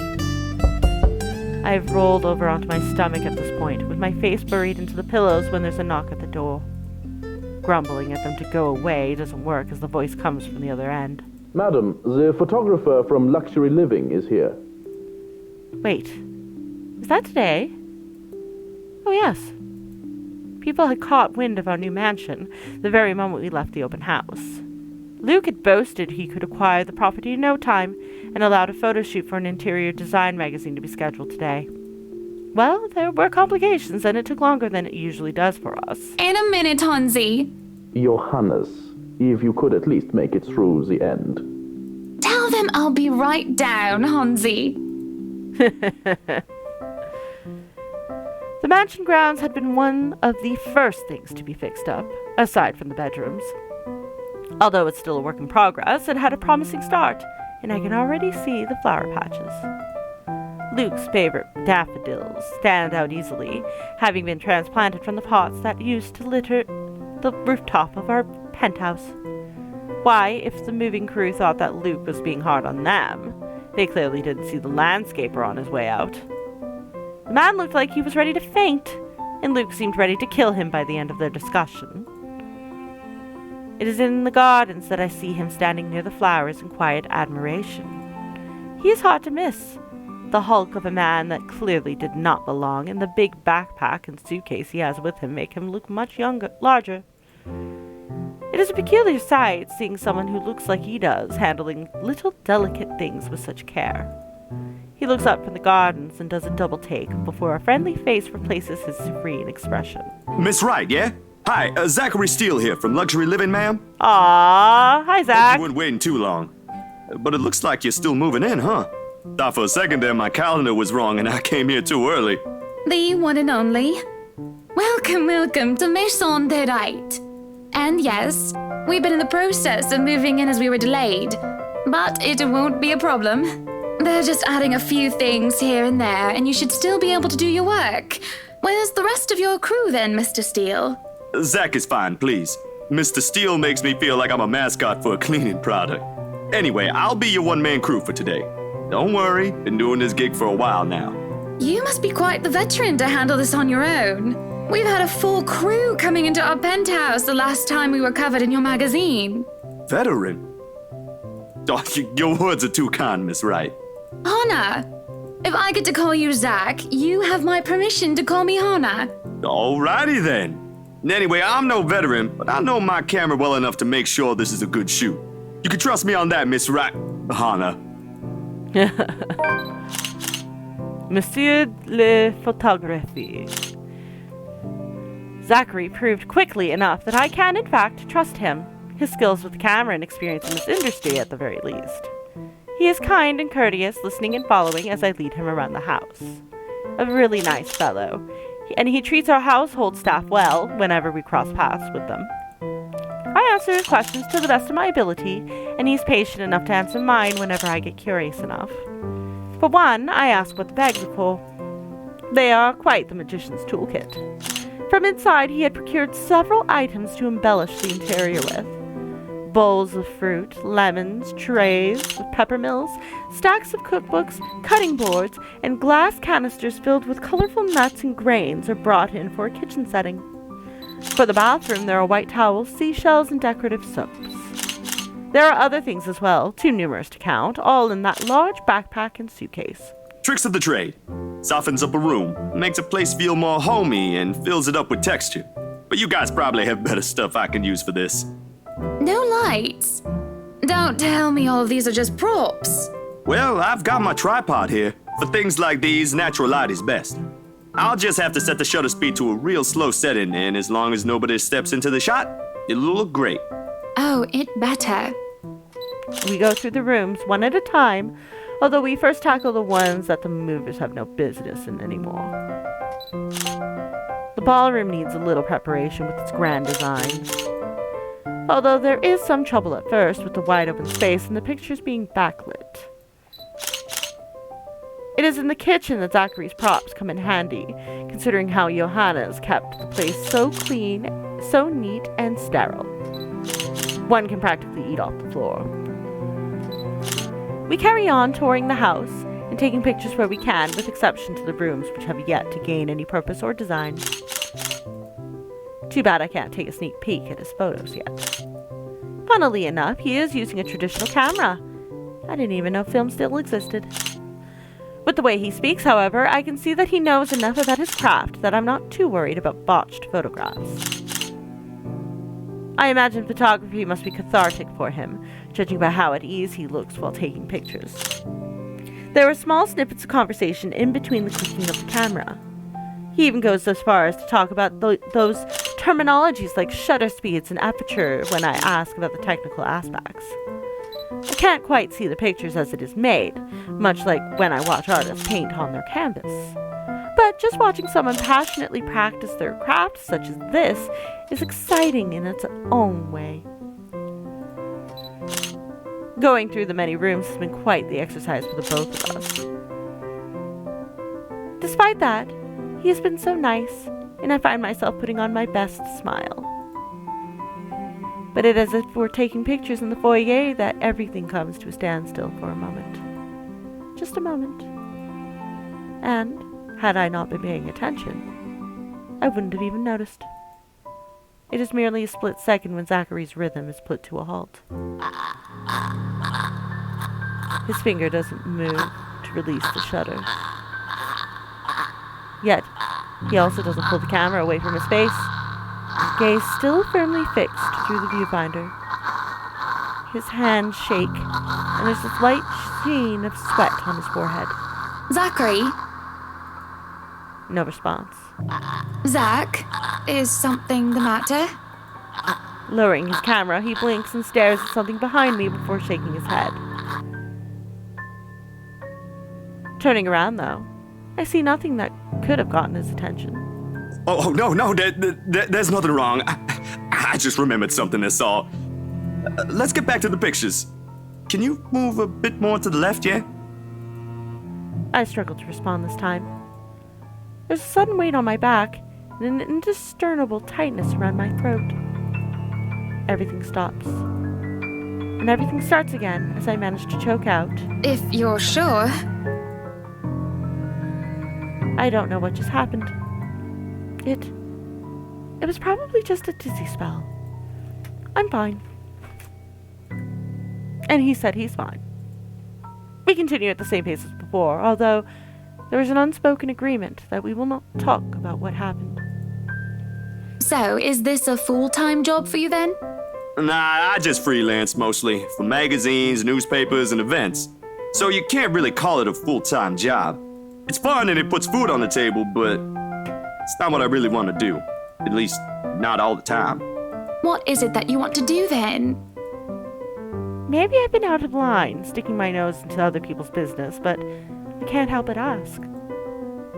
I have rolled over onto my stomach at this point, with my face buried into the pillows when there's a knock at the door. Grumbling at them to go away doesn't work as the voice comes from the other end. Madam, the photographer from Luxury Living is here. Wait, is that today? Oh yes. People had caught wind of our new mansion the very moment we left the open house. Luke had boasted he could acquire the property in no time and allowed a photo shoot for an interior design magazine to be scheduled today. Well, there were complications and it took longer than it usually does for us. In a minute, Hansi. Johannes, if you could at least make it through the end. Tell them I'll be right down, Hansi. The mansion grounds had been one of the first things to be fixed up, aside from the bedrooms. Although it's still a work in progress, it had a promising start, and I can already see the flower patches. Luke's favorite daffodils stand out easily, having been transplanted from the pots that used to litter the rooftop of our penthouse. Why, if the moving crew thought that Luke was being hard on them, they clearly didn't see the landscaper on his way out. The man looked like he was ready to faint, and Luke seemed ready to kill him by the end of their discussion. It is in the gardens that I see him standing near the flowers in quiet admiration. He is hard to miss. The hulk of a man that clearly did not belong, and the big backpack and suitcase he has with him make him look much larger. It is a peculiar sight seeing someone who looks like he does handling little delicate things with such care. He looks up from the gardens and does a double take before a friendly face replaces his serene expression. Miss Wright, yeah? Hi, Zachary Steele here from Luxury Living, ma'am. Aww, hi Zach. Hope you weren't waiting too long. But it looks like you're still moving in, huh? Thought for a second there my calendar was wrong and I came here too early. The one and only. Welcome to Maison de Right. And yes, we've been in the process of moving in as we were delayed. But it won't be a problem. They're just adding a few things here and there, and you should still be able to do your work. Where's the rest of your crew then, Mr. Steele? Zach is fine, please. Mr. Steele makes me feel like I'm a mascot for a cleaning product. Anyway, I'll be your one-man crew for today. Don't worry, been doing this gig for a while now. You must be quite the veteran to handle this on your own. We've had a full crew coming into our penthouse the last time we were covered in your magazine. Veteran? Oh, your words are too kind, Miss Wright. Hannah, if I get to call you Zach, you have my permission to call me Hannah. Alrighty then. Anyway, I'm no veteran, but I know my camera well enough to make sure this is a good shoot. You can trust me on that, Miss Wright. Hannah. Monsieur le photographe. Zachary proved quickly enough that I can, in fact, trust him. His skills with the camera and experience in this industry, at the very least. He is kind and courteous, listening and following as I lead him around the house. A really nice fellow, and he treats our household staff well whenever we cross paths with them. I answer his questions to the best of my ability, and he's patient enough to answer mine whenever I get curious enough. For one, I ask what the bags are for. They are quite the magician's toolkit. From inside, he had procured several items to embellish the interior with. Bowls of fruit, lemons, trays with peppermills, stacks of cookbooks, cutting boards, and glass canisters filled with colorful nuts and grains are brought in for a kitchen setting. For the bathroom, there are white towels, seashells, and decorative soaps. There are other things as well, too numerous to count, all in that large backpack and suitcase. Tricks of the trade. Softens up a room, makes a place feel more homey, and fills it up with texture. But you guys probably have better stuff I can use for this. No lights? Don't tell me all of these are just props. Well, I've got my tripod here. For things like these, natural light is best. I'll just have to set the shutter speed to a real slow setting, and as long as nobody steps into the shot, it'll look great. Oh, it better. We go through the rooms one at a time, although we first tackle the ones that the movers have no business in anymore. The ballroom needs a little preparation with its grand design. Although there is some trouble at first with the wide open space and the pictures being backlit. It is in the kitchen that Zachary's props come in handy, considering how Johanna's kept the place so clean, so neat, and sterile. One can practically eat off the floor. We carry on touring the house and taking pictures where we can, with exception to the rooms which have yet to gain any purpose or design. Too bad I can't take a sneak peek at his photos yet. Funnily enough, he is using a traditional camera. I didn't even know film still existed. With the way he speaks, however, I can see that he knows enough about his craft that I'm not too worried about botched photographs. I imagine photography must be cathartic for him, judging by how at ease he looks while taking pictures. There are small snippets of conversation in between the clicking of the camera. He even goes as far as to talk about those terminologies like shutter speeds and aperture when I ask about the technical aspects. I can't quite see the pictures as it is made, much like when I watch artists paint on their canvas. But just watching someone passionately practice their craft such as this is exciting in its own way. Going through the many rooms has been quite the exercise for the both of us. Despite that, he has been so nice, and I find myself putting on my best smile. But it is as if we're taking pictures in the foyer that everything comes to a standstill for a moment. Just a moment. And, had I not been paying attention, I wouldn't have even noticed. It is merely a split second when Zachary's rhythm is put to a halt. His finger doesn't move to release the shutter. Yet, he also doesn't pull the camera away from his face, his gaze still firmly fixed through the viewfinder. His hands shake, and there's a slight sheen of sweat on his forehead. Zachary? No response. Zach, is something the matter? Lowering his camera, he blinks and stares at something behind me before shaking his head. Turning around, though, I see nothing that could have gotten his attention. Oh, no, there's nothing wrong. I just remembered something, that's all. Let's get back to the pictures. Can you move a bit more to the left, yeah? I struggled to respond this time. There's a sudden weight on my back and an indiscernible tightness around my throat. Everything stops. And everything starts again as I manage to choke out. If you're sure. I don't know what just happened. It was probably just a dizzy spell. I'm fine. And he said he's fine. We continue at the same pace as before, although there is an unspoken agreement that we will not talk about what happened. So, is this a full-time job for you then? Nah, I just freelance mostly, for magazines, newspapers, and events. So you can't really call it a full-time job. It's fun and it puts food on the table, but it's not what I really want to do. At least, not all the time. What is it that you want to do then? Maybe I've been out of line, sticking my nose into other people's business, but I can't help but ask.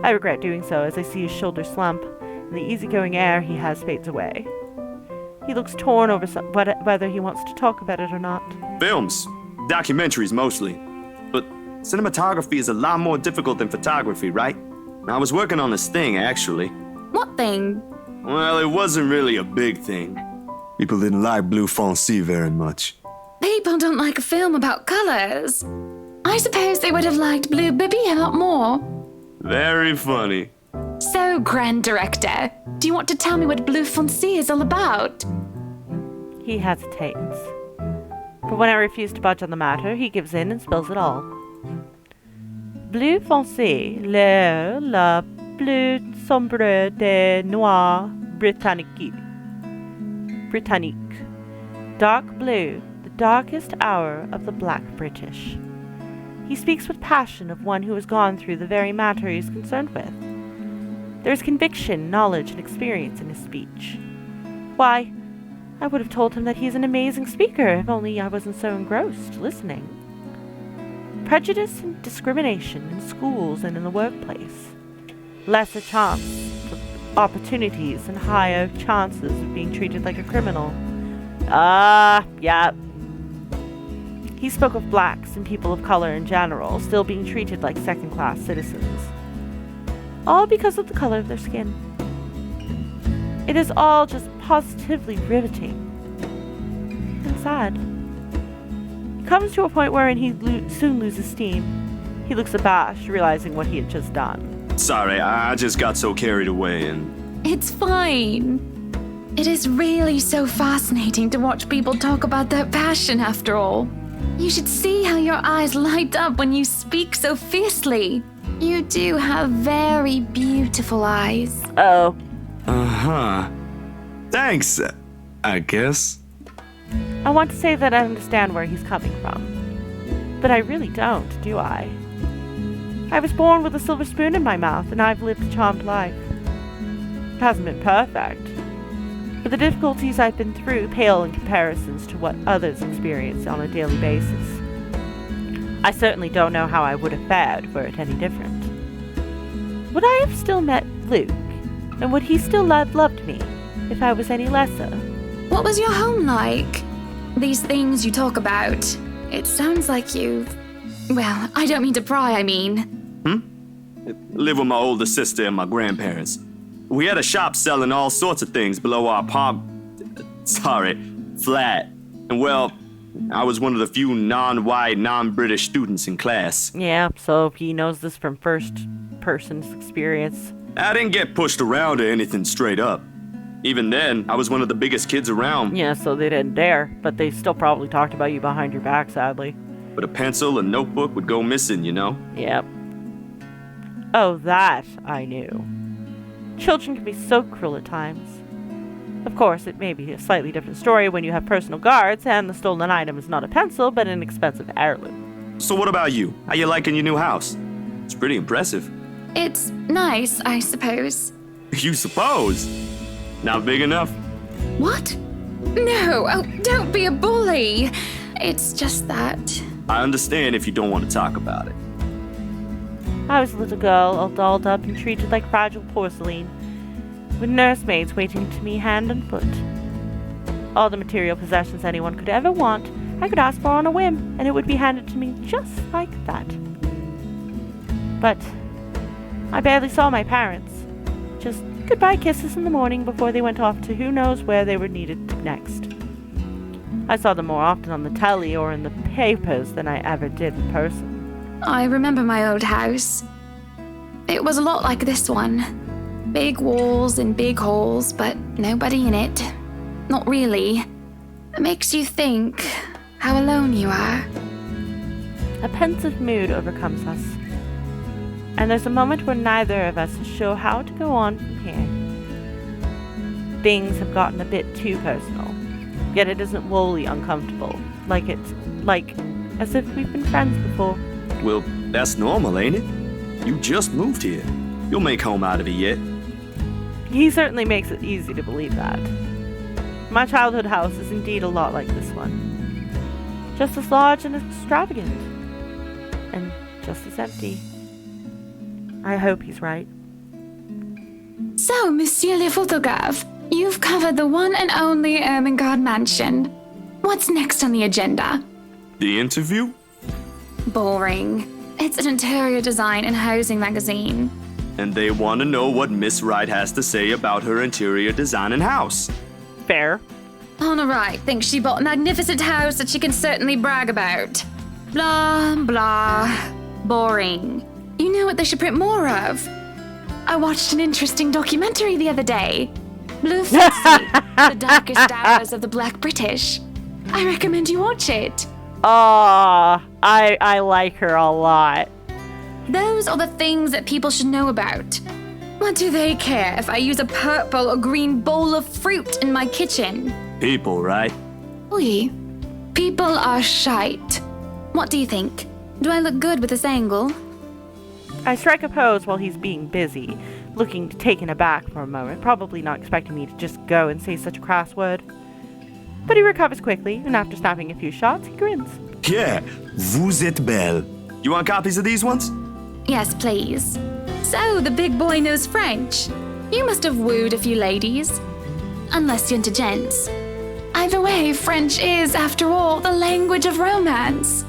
I regret doing so as I see his shoulders slump, and the easygoing air he has fades away. He looks torn over whether he wants to talk about it or not. Films. Documentaries mostly. But cinematography is a lot more difficult than photography, right? I was working on this thing, actually. What thing? Well, it wasn't really a big thing. People didn't like Blue Fonzie very much. People don't like a film about colors. I suppose they would have liked Blue Bibby a lot more. Very funny. So, Grand Director, do you want to tell me what Blue Fonzie is all about? He hesitates. But when I refuse to budge on the matter, he gives in and spills it all. Bleu foncé, le plus sombre des noirs britanniques. Dark blue, the darkest hour of the black British. He speaks with passion of one who has gone through the very matter he is concerned with. There is conviction, knowledge, and experience in his speech. Why, I would have told him that he is an amazing speaker if only I wasn't so engrossed listening. Prejudice and discrimination in schools and in the workplace. Lesser chance of opportunities and higher chances of being treated like a criminal. Yeah. He spoke of blacks and people of color in general still being treated like second-class citizens. All because of the color of their skin. It is all just positively riveting. And sad. It comes to a point wherein he soon loses steam. He looks abashed, realizing what he had just done. Sorry, I just got so carried away and... It's fine. It is really so fascinating to watch people talk about their passion after all. You should see how your eyes light up when you speak so fiercely. You do have very beautiful eyes. Oh. Uh-huh. Thanks, I guess. I want to say that I understand where he's coming from. But I really don't, do I? I was born with a silver spoon in my mouth, and I've lived a charmed life. It hasn't been perfect, but the difficulties I've been through pale in comparisons to what others experience on a daily basis. I certainly don't know how I would have fared were it any different. Would I have still met Luke, and would he still have loved me if I was any lesser? What was your home like? These things you talk about. It sounds like you've... Well, I don't mean to pry, I mean. Live with my older sister and my grandparents. We had a shop selling all sorts of things below our flat. And well, I was one of the few non-white, non-British students in class. Yeah, so he knows this from first-person's experience. I didn't get pushed around or anything straight up. Even then, I was one of the biggest kids around. Yeah, so they didn't dare, but they still probably talked about you behind your back, sadly. But a pencil and notebook would go missing, you know? Yep. Oh, that I knew. Children can be so cruel at times. Of course, it may be a slightly different story when you have personal guards and the stolen item is not a pencil, but an expensive heirloom. So what about you? How you liking your new house? It's pretty impressive. It's nice, I suppose. You suppose? Not big enough? What? No, oh, don't be a bully. It's just that... I understand if you don't want to talk about it. I was a little girl, all dolled up and treated like fragile porcelain, with nursemaids waiting to me hand and foot. All the material possessions anyone could ever want, I could ask for on a whim, and it would be handed to me just like that. But I barely saw my parents. Just goodbye kisses in the morning before they went off to who knows where they were needed next. I saw them more often on the telly or in the papers than I ever did in person. I remember my old house. It was a lot like this one. Big walls and big halls, but nobody in it. Not really. It makes you think how alone you are. A pensive mood overcomes us, and there's a moment where neither of us is sure how to go on from here. Things have gotten a bit too personal, yet it isn't wholly uncomfortable, like as if we've been friends before. Well, that's normal, ain't it? You just moved here. You'll make home out of it yet. He certainly makes it easy to believe that. My childhood house is indeed a lot like this one. Just as large and extravagant. And just as empty. I hope he's right. So, Monsieur le Photographe, you've covered the one and only Ermengarde Mansion. What's next on the agenda? The interview? Boring. It's an interior design and housing magazine. And they want to know what Miss Wright has to say about her interior design and house. Fair. Honor Wright thinks she bought a magnificent house that she can certainly brag about. Blah, blah. Boring. You know what they should print more of? I watched an interesting documentary the other day. Blue Fancy, the darkest hours of the Black British. I recommend you watch it. I like her a lot. Those are the things that people should know about. What do they care if I use a purple or green bowl of fruit in my kitchen? People, right? Oui. People are shite. What do you think? Do I look good with this angle? I strike a pose while he's being busy, looking taken aback for a moment, probably not expecting me to just go and say such a crass word. But he recovers quickly, and after snapping a few shots, he grins. Yeah, vous êtes belle. You want copies of these ones? Yes, please. So, the big boy knows French. You must have wooed a few ladies. Unless you're into gents. Either way, French is, after all, the language of romance.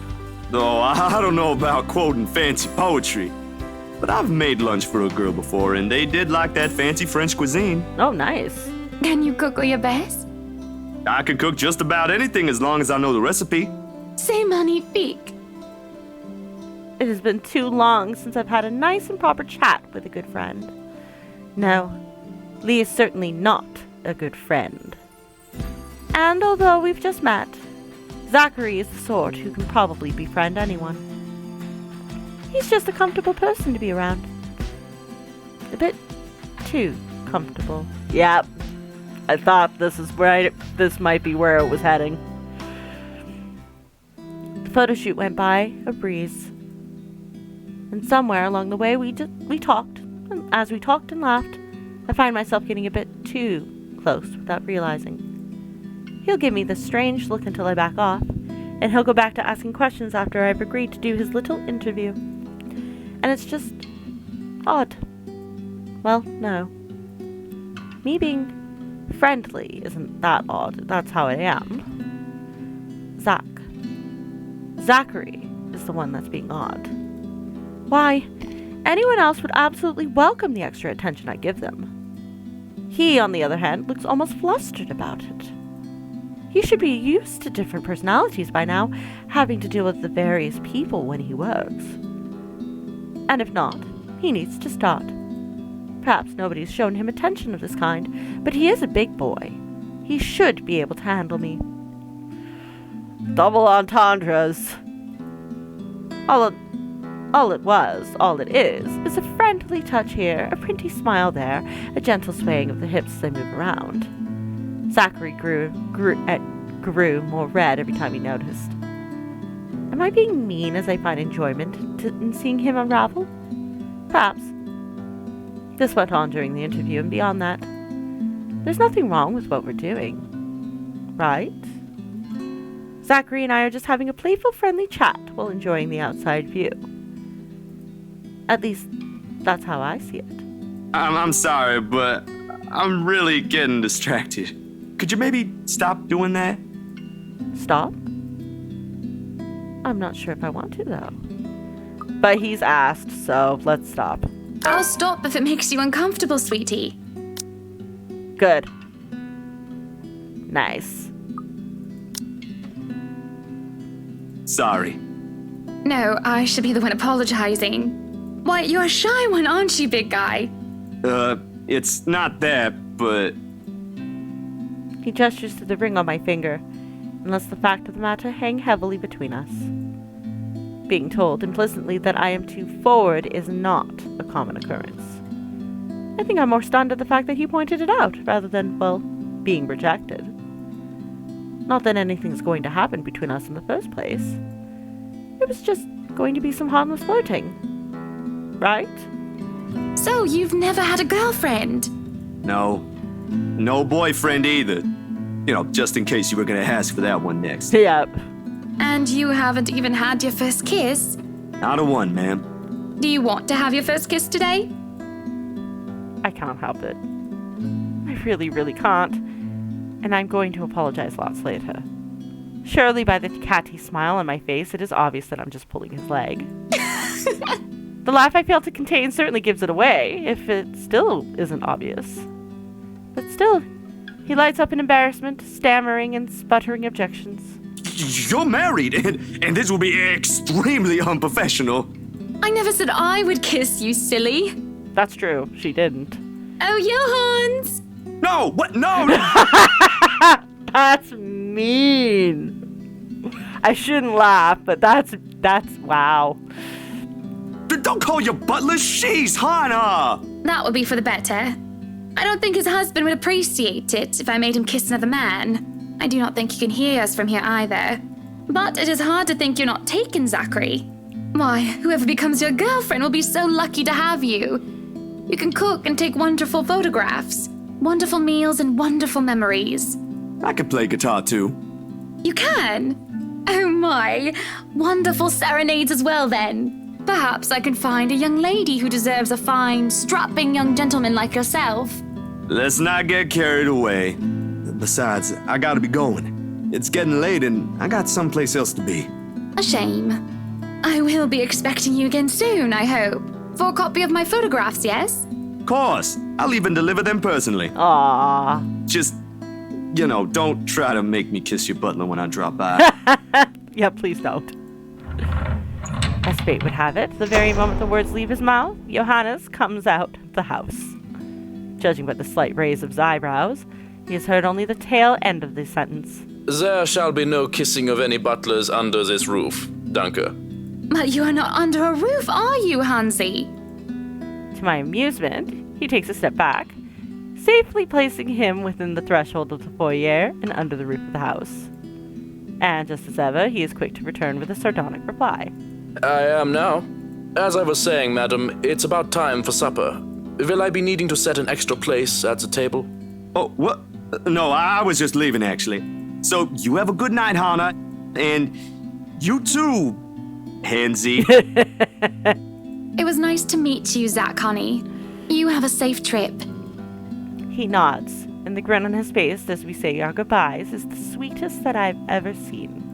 No, I don't know about quoting fancy poetry. But I've made lunch for a girl before, and they did like that fancy French cuisine. Oh, nice. Can you cook your best? I can cook just about anything as long as I know the recipe. C'est magnifique. It has been too long since I've had a nice and proper chat with a good friend. No, Lee is certainly not a good friend. And although we've just met, Zachary is the sort who can probably befriend anyone. He's just a comfortable person to be around. A bit too comfortable. Yep. I thought this might be where it was heading. The photo shoot went by a breeze. And somewhere along the way we talked. And as we talked and laughed, I find myself getting a bit too close without realizing. He'll give me this strange look until I back off, and he'll go back to asking questions after I've agreed to do his little interview. And it's just odd. Well, no. Me being friendly isn't that odd. That's how I am. Zachary is the one that's being odd. Why, anyone else would absolutely welcome the extra attention I give them. He, on the other hand, looks almost flustered about it. He should be used to different personalities by now, having to deal with the various people when he works. And if not, he needs to start. Perhaps nobody's shown him attention of this kind, but he is a big boy. He should be able to handle me. Double entendres. All it is a friendly touch here, a pretty smile there, a gentle swaying of the hips as they move around. Zachary grew more red every time he noticed. Am I being mean as I find enjoyment in seeing him unravel? Perhaps. This went on during the interview, and beyond that, there's nothing wrong with what we're doing. Right? Zachary and I are just having a playful, friendly chat while enjoying the outside view. At least, that's how I see it. I'm sorry, but I'm really getting distracted. Could you maybe stop doing that? Stop? I'm not sure if I want to, though. But he's asked, so let's stop. I'll stop if it makes you uncomfortable, sweetie. Good. Nice. Sorry. No, I should be the one apologizing. Why, you're a shy one, aren't you, big guy? It's not that, but... He gestures to the ring on my finger, and lets the fact of the matter hang heavily between us. Being told implicitly that I am too forward is not a common occurrence. I think I'm more stunned at the fact that he pointed it out, rather than, well, being rejected. Not that anything's going to happen between us in the first place. It was just going to be some harmless flirting. Right? So, you've never had a girlfriend? No. No boyfriend either. You know, just in case you were gonna ask for that one next. Yep. And you haven't even had your first kiss? Not a one, ma'am. Do you want to have your first kiss today? I can't help it. I really, really can't. And I'm going to apologize lots later. Surely by the catty smile on my face, it is obvious that I'm just pulling his leg. The laugh I fail to contain certainly gives it away, if it still isn't obvious. But still, he lights up in embarrassment, stammering and sputtering objections. You're married, and this will be extremely unprofessional. I never said I would kiss you, silly. That's true, she didn't. Oh, Johans! No, what? No, no. That's mean. I shouldn't laugh, but that's wow. Don't call your butler she's, Hannah! That would be for the better. I don't think his husband would appreciate it if I made him kiss another man. I do not think he can hear us from here either. But it is hard to think you're not taken, Zachary. Why, whoever becomes your girlfriend will be so lucky to have you. You can cook and take wonderful photographs, wonderful meals and wonderful memories. I could play guitar too. You can? Oh my, wonderful serenades as well then. Perhaps I can find a young lady who deserves a fine, strapping young gentleman like yourself. Let's not get carried away. Besides, I gotta be going. It's getting late and I got someplace else to be. A shame. I will be expecting you again soon, I hope. For a copy of my photographs, yes? Of course, I'll even deliver them personally. Aww. Just, don't try to make me kiss your butler when I drop by. Yeah, please don't. As fate would have it, the very moment the words leave his mouth, Johannes comes out of the house. Judging by the slight raise of his eyebrows, he has heard only the tail end of the sentence. There shall be no kissing of any butlers under this roof, Danke. But you are not under a roof, are you, Hansi? To my amusement, he takes a step back, safely placing him within the threshold of the foyer and under the roof of the house. And just as ever, he is quick to return with a sardonic reply. I am now. As I was saying, madam, it's about time for supper. Will I be needing to set an extra place at the table? Oh, what? No, I was just leaving, actually. So, you have a good night, Hannah. And you too, Hansi. It was nice to meet you, Zach, honey. You have a safe trip. He nods, and the grin on his face as we say our goodbyes is the sweetest that I've ever seen.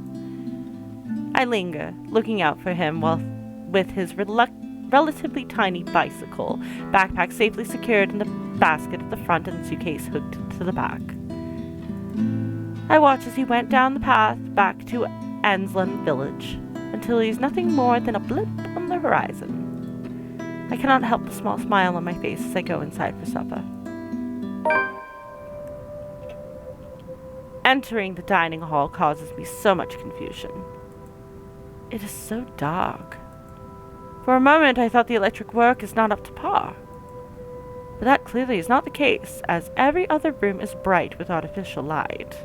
I linger, looking out for him while with his relatively tiny bicycle, backpack safely secured in the basket at the front and suitcase hooked to the back. I watch as he went down the path back to Ansland Village until he's nothing more than a blip on the horizon. I cannot help the small smile on my face as I go inside for supper. Entering the dining hall causes me so much confusion. It is so dark. For a moment I thought the electric work is not up to par. But that clearly is not the case, as every other room is bright with artificial light.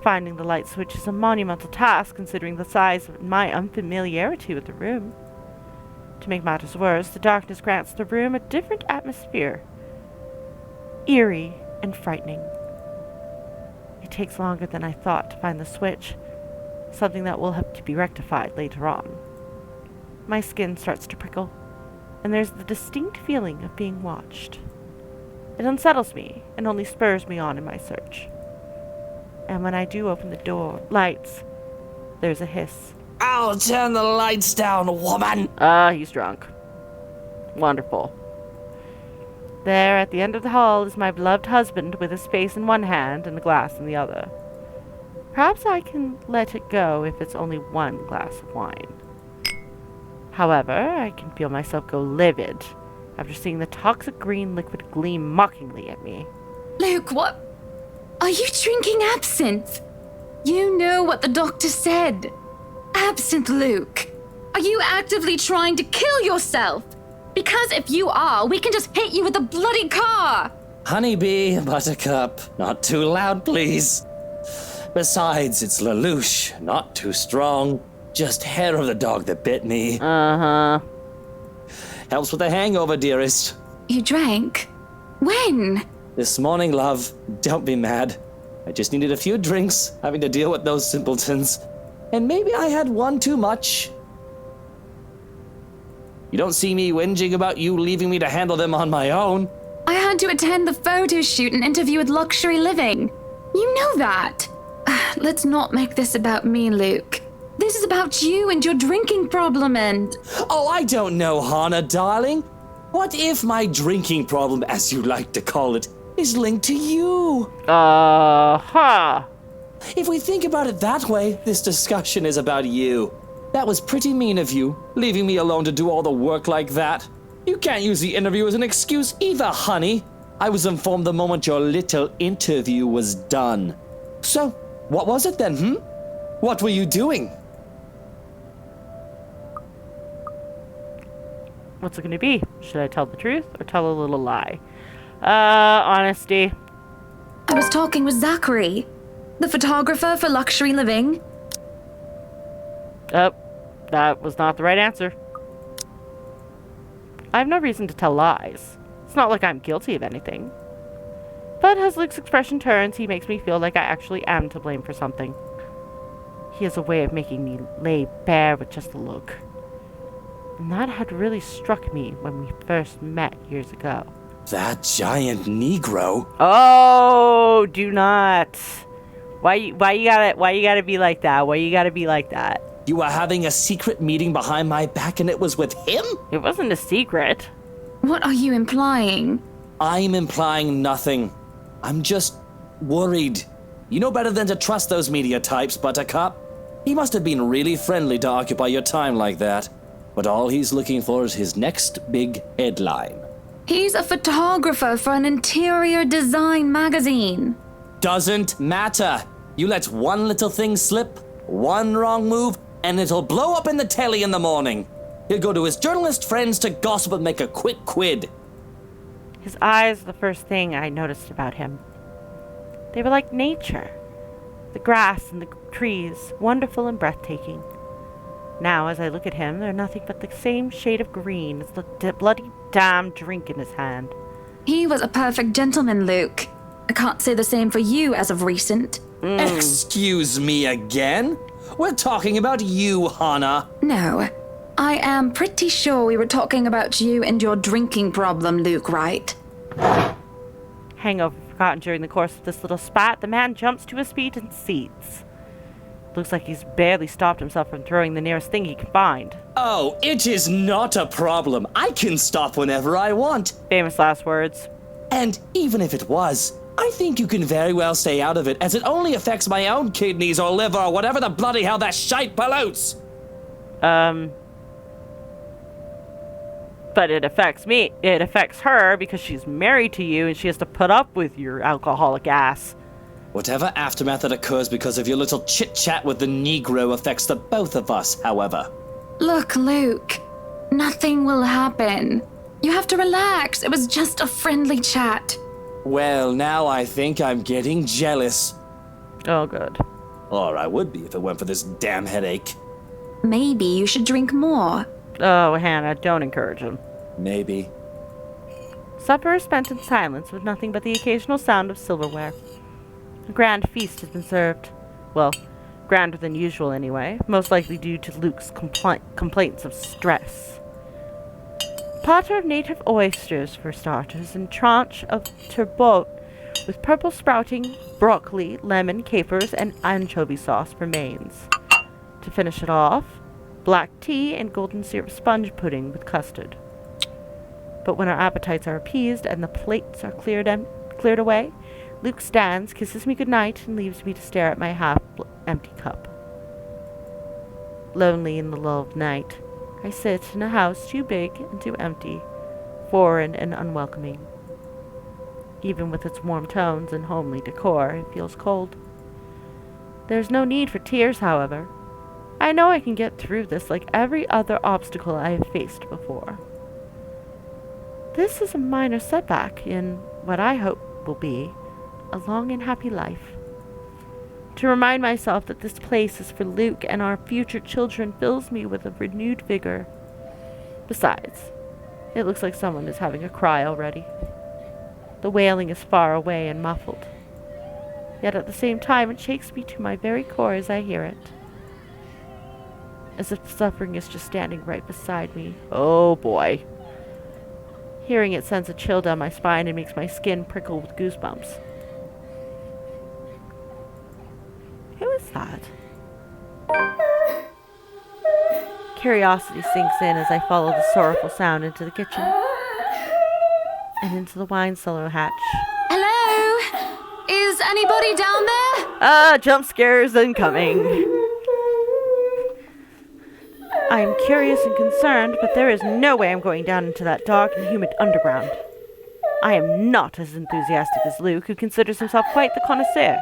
Finding the light switch is a monumental task considering the size of my unfamiliarity with the room. To make matters worse, the darkness grants the room a different atmosphere. Eerie and frightening. It takes longer than I thought to find the switch, something that will have to be rectified later on. My skin starts to prickle, and there's the distinct feeling of being watched. It unsettles me and only spurs me on in my search. And when I do open the lights, there's a hiss. I'll turn the lights down, woman! He's drunk. Wonderful. There, at the end of the hall, is my beloved husband with his face in one hand and a glass in the other. Perhaps I can let it go if it's only one glass of wine. However, I can feel myself go livid after seeing the toxic green liquid gleam mockingly at me. Luke, what? Are you drinking absinthe? You know what the doctor said. Absinthe, Luke. Are you actively trying to kill yourself? Because if you are, we can just hit you with a bloody car. Honeybee, Buttercup, not too loud, please. Besides, it's Lelouch, not too strong. Just hair of the dog that bit me. Uh-huh. Helps with the hangover, dearest. You drank? When? This morning, love. Don't be mad. I just needed a few drinks, having to deal with those simpletons. And maybe I had one too much. You don't see me whinging about you leaving me to handle them on my own. I had to attend the photo shoot and interview with Luxury Living. You know that. Let's not make this about me, Luke. This is about you and your drinking problem and... Oh, I don't know, Hannah, darling. What if my drinking problem, as you like to call it, is linked to you? If we think about it that way, this discussion is about you. That was pretty mean of you, leaving me alone to do all the work like that. You can't use the interview as an excuse either, honey. I was informed the moment your little interview was done. So, what was it then, What were you doing? What's it going to be? Should I tell the truth or tell a little lie? Honesty. I was talking with Zachary, the photographer for Luxury Living. Oh, that was not the right answer. I have no reason to tell lies. It's not like I'm guilty of anything. But as Luke's expression turns, he makes me feel like I actually am to blame for something. He has a way of making me lay bare with just a look. And that had really struck me when we first met years ago. That giant Negro? Oh, do not. Why you gotta be like that? Why you gotta be like that? You were having a secret meeting behind my back and it was with him? It wasn't a secret. What are you implying? I'm implying nothing. I'm just worried. You know better than to trust those media types, Buttercup. He must have been really friendly to occupy your time like that. But all he's looking for is his next big headline. He's a photographer for an interior design magazine. Doesn't matter. You let one little thing slip, one wrong move, and it'll blow up in the telly in the morning. He'll go to his journalist friends to gossip and make a quick quid. His eyes were the first thing I noticed about him. They were like nature. The grass and the trees, wonderful and breathtaking. Now, as I look at him, they're nothing but the same shade of green as the bloody damn drink in his hand. He was a perfect gentleman, Luke. I can't say the same for you as of recent. Excuse me again? We're talking about you, Hannah. No. I am pretty sure we were talking about you and your drinking problem, Luke, right? Hangover forgotten during the course of this little spat, the man jumps to his feet and seats. Looks like he's barely stopped himself from throwing the nearest thing he can find. Oh, it is not a problem. I can stop whenever I want. Famous last words. And even if it was, I think you can very well stay out of it, as it only affects my own kidneys or liver or whatever the bloody hell that shite pollutes. But it affects me. It affects her because she's married to you and she has to put up with your alcoholic ass. Whatever aftermath that occurs because of your little chit-chat with the Negro affects the both of us, however. Look, Luke. Nothing will happen. You have to relax. It was just a friendly chat. Well, now I think I'm getting jealous. Oh, good. Or I would be if it weren't for this damn headache. Maybe you should drink more. Oh, Hannah, don't encourage him. Maybe. Supper is spent in silence with nothing but the occasional sound of silverware. A grand feast has been served. Well, grander than usual anyway, most likely due to Luke's complaints of stress. Platter of native oysters for starters, and tranche of turbot with purple sprouting, broccoli, lemon, capers, and anchovy sauce for mains. To finish it off, black tea and golden syrup sponge pudding with custard. But when our appetites are appeased and the plates are cleared away, Luke stands, kisses me goodnight, and leaves me to stare at my half-empty cup. Lonely in the lull of night, I sit in a house too big and too empty, foreign and unwelcoming. Even with its warm tones and homely decor, it feels cold. There's no need for tears, however. I know I can get through this like every other obstacle I have faced before. This is a minor setback in what I hope will be a long and happy life. To remind myself that this place is for Luke and our future children fills me with a renewed vigor. Besides, it looks like someone is having a cry already. The wailing is far away and muffled. Yet at the same time it shakes me to my very core as I hear it. As if the suffering is just standing right beside me. Oh boy. Hearing it sends a chill down my spine and makes my skin prickle with goosebumps. Who is that? Curiosity sinks in as I follow the sorrowful sound into the kitchen and into the wine cellar hatch. Hello? Is anybody down there? Jump scares incoming. I am curious and concerned, but there is no way I'm going down into that dark and humid underground. I am not as enthusiastic as Luke, who considers himself quite the connoisseur.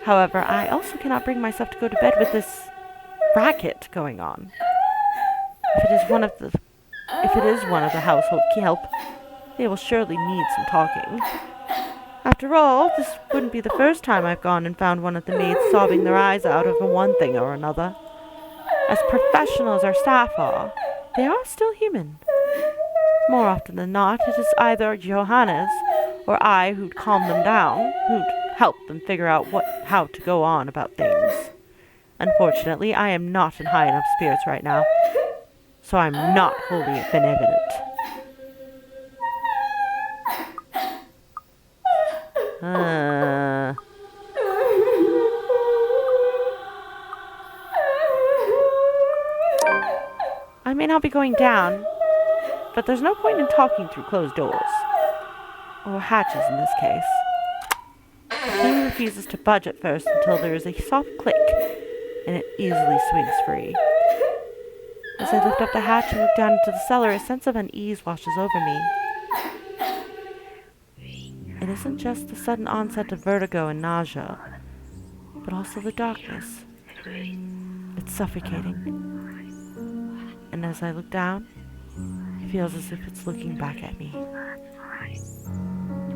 However, I also cannot bring myself to go to bed with this racket going on. If it is one of the If it is one of the household kelp, they will surely need some talking. After all, this wouldn't be the first time I've gone and found one of the maids sobbing their eyes out over one thing or another. As professional as our staff are, they are still human. More often than not, it is either Johannes or I who'd calm them down, who'd help them figure out how to go on about things. Unfortunately, I am not in high enough spirits right now, so I'm not wholly benevolent. I may not be going down, but there's no point in talking through closed doors. Or hatches in this case. The thing refuses to budge at first until there is a soft click, and it easily swings free. As I lift up the hatch and look down into the cellar, a sense of unease washes over me. It isn't just the sudden onset of vertigo and nausea, but also the darkness. It's suffocating. And as I look down, it feels as if it's looking back at me.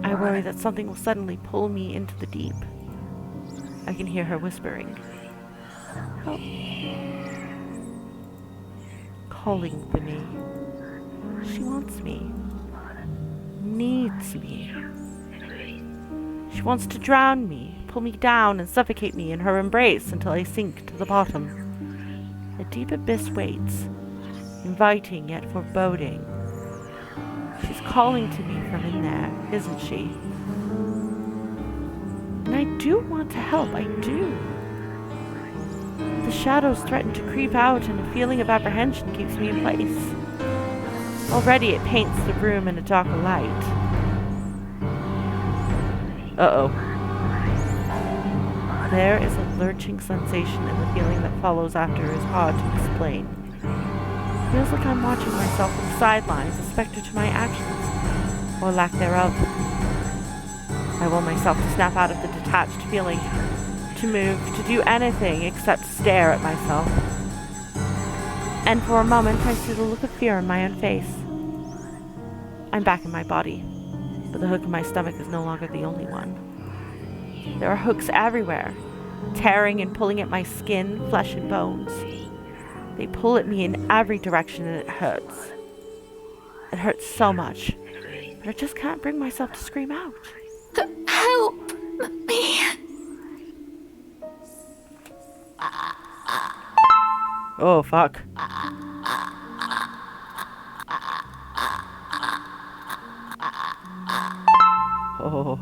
I worry that something will suddenly pull me into the deep. I can hear her whispering. Help. Calling for me. She wants me. Needs me. She wants to drown me, pull me down and suffocate me in her embrace until I sink to the bottom. A deep abyss waits, inviting yet foreboding. She's calling to me from in there, isn't she? And I do want to help, I do. The shadows threaten to creep out and a feeling of apprehension keeps me in place. Already it paints the room in a darker light. Uh-oh. There is a lurching sensation, and the feeling that follows after is hard to explain. It feels like I'm watching myself from the sidelines, a specter to my actions, or lack thereof. I will myself to snap out of the detached feeling, to move, to do anything except stare at myself. And for a moment I see the look of fear on my own face. I'm back in my body, but the hook in my stomach is no longer the only one. There are hooks everywhere, tearing and pulling at my skin, flesh, and bones. They pull at me in every direction and it hurts. It hurts so much, but I just can't bring myself to scream out. Help me. Oh, fuck. Oh.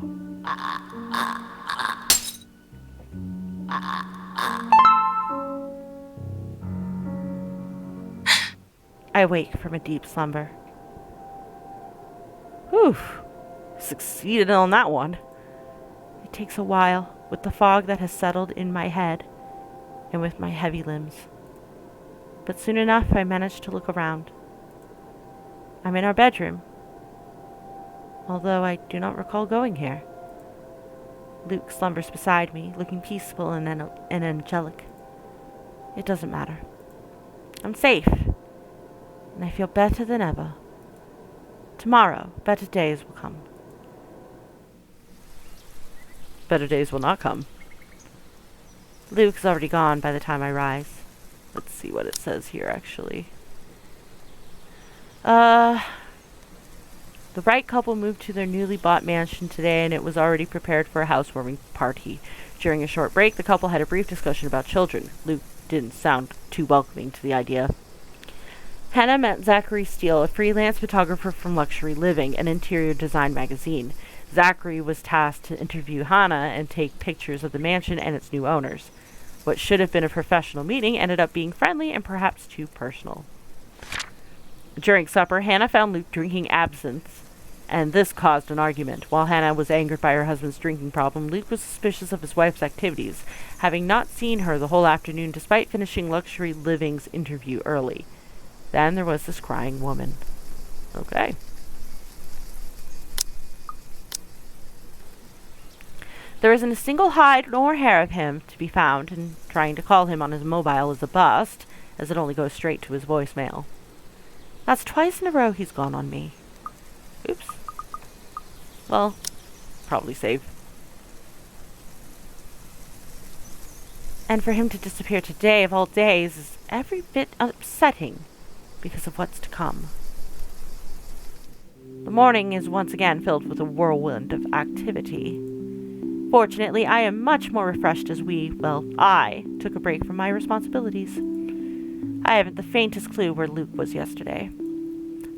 I wake from a deep slumber. Whew. Succeeded on that one. It takes a while, with the fog that has settled in my head, and with my heavy limbs. But soon enough I manage to look around. I'm in our bedroom, although I do not recall going here. Luke slumbers beside me, looking peaceful and angelic. It doesn't matter. I'm safe, and I feel better than ever. Tomorrow, better days will come. Better days will not come. Luke's already gone by the time I rise. Let's see what it says here, actually. The Wright couple moved to their newly bought mansion today, and it was already prepared for a housewarming party. During a short break, the couple had a brief discussion about children. Luke didn't sound too welcoming to the idea. Hannah met Zachary Steele, a freelance photographer from Luxury Living, an interior design magazine. Zachary was tasked to interview Hannah and take pictures of the mansion and its new owners. What should have been a professional meeting ended up being friendly and perhaps too personal. During supper, Hannah found Luke drinking absinthe, and this caused an argument. While Hannah was angered by her husband's drinking problem, Luke was suspicious of his wife's activities, having not seen her the whole afternoon despite finishing Luxury Living's interview early. Then there was this crying woman. Okay. There isn't a single hide nor hair of him to be found, and trying to call him on his mobile is a bust, as it only goes straight to his voicemail. That's twice in a row he's gone on me. Oops. Well, probably safe. And for him to disappear today of all days is every bit upsetting because of what's to come. The morning is once again filled with a whirlwind of activity. Fortunately, I am much more refreshed as I took a break from my responsibilities. I haven't the faintest clue where Luke was yesterday.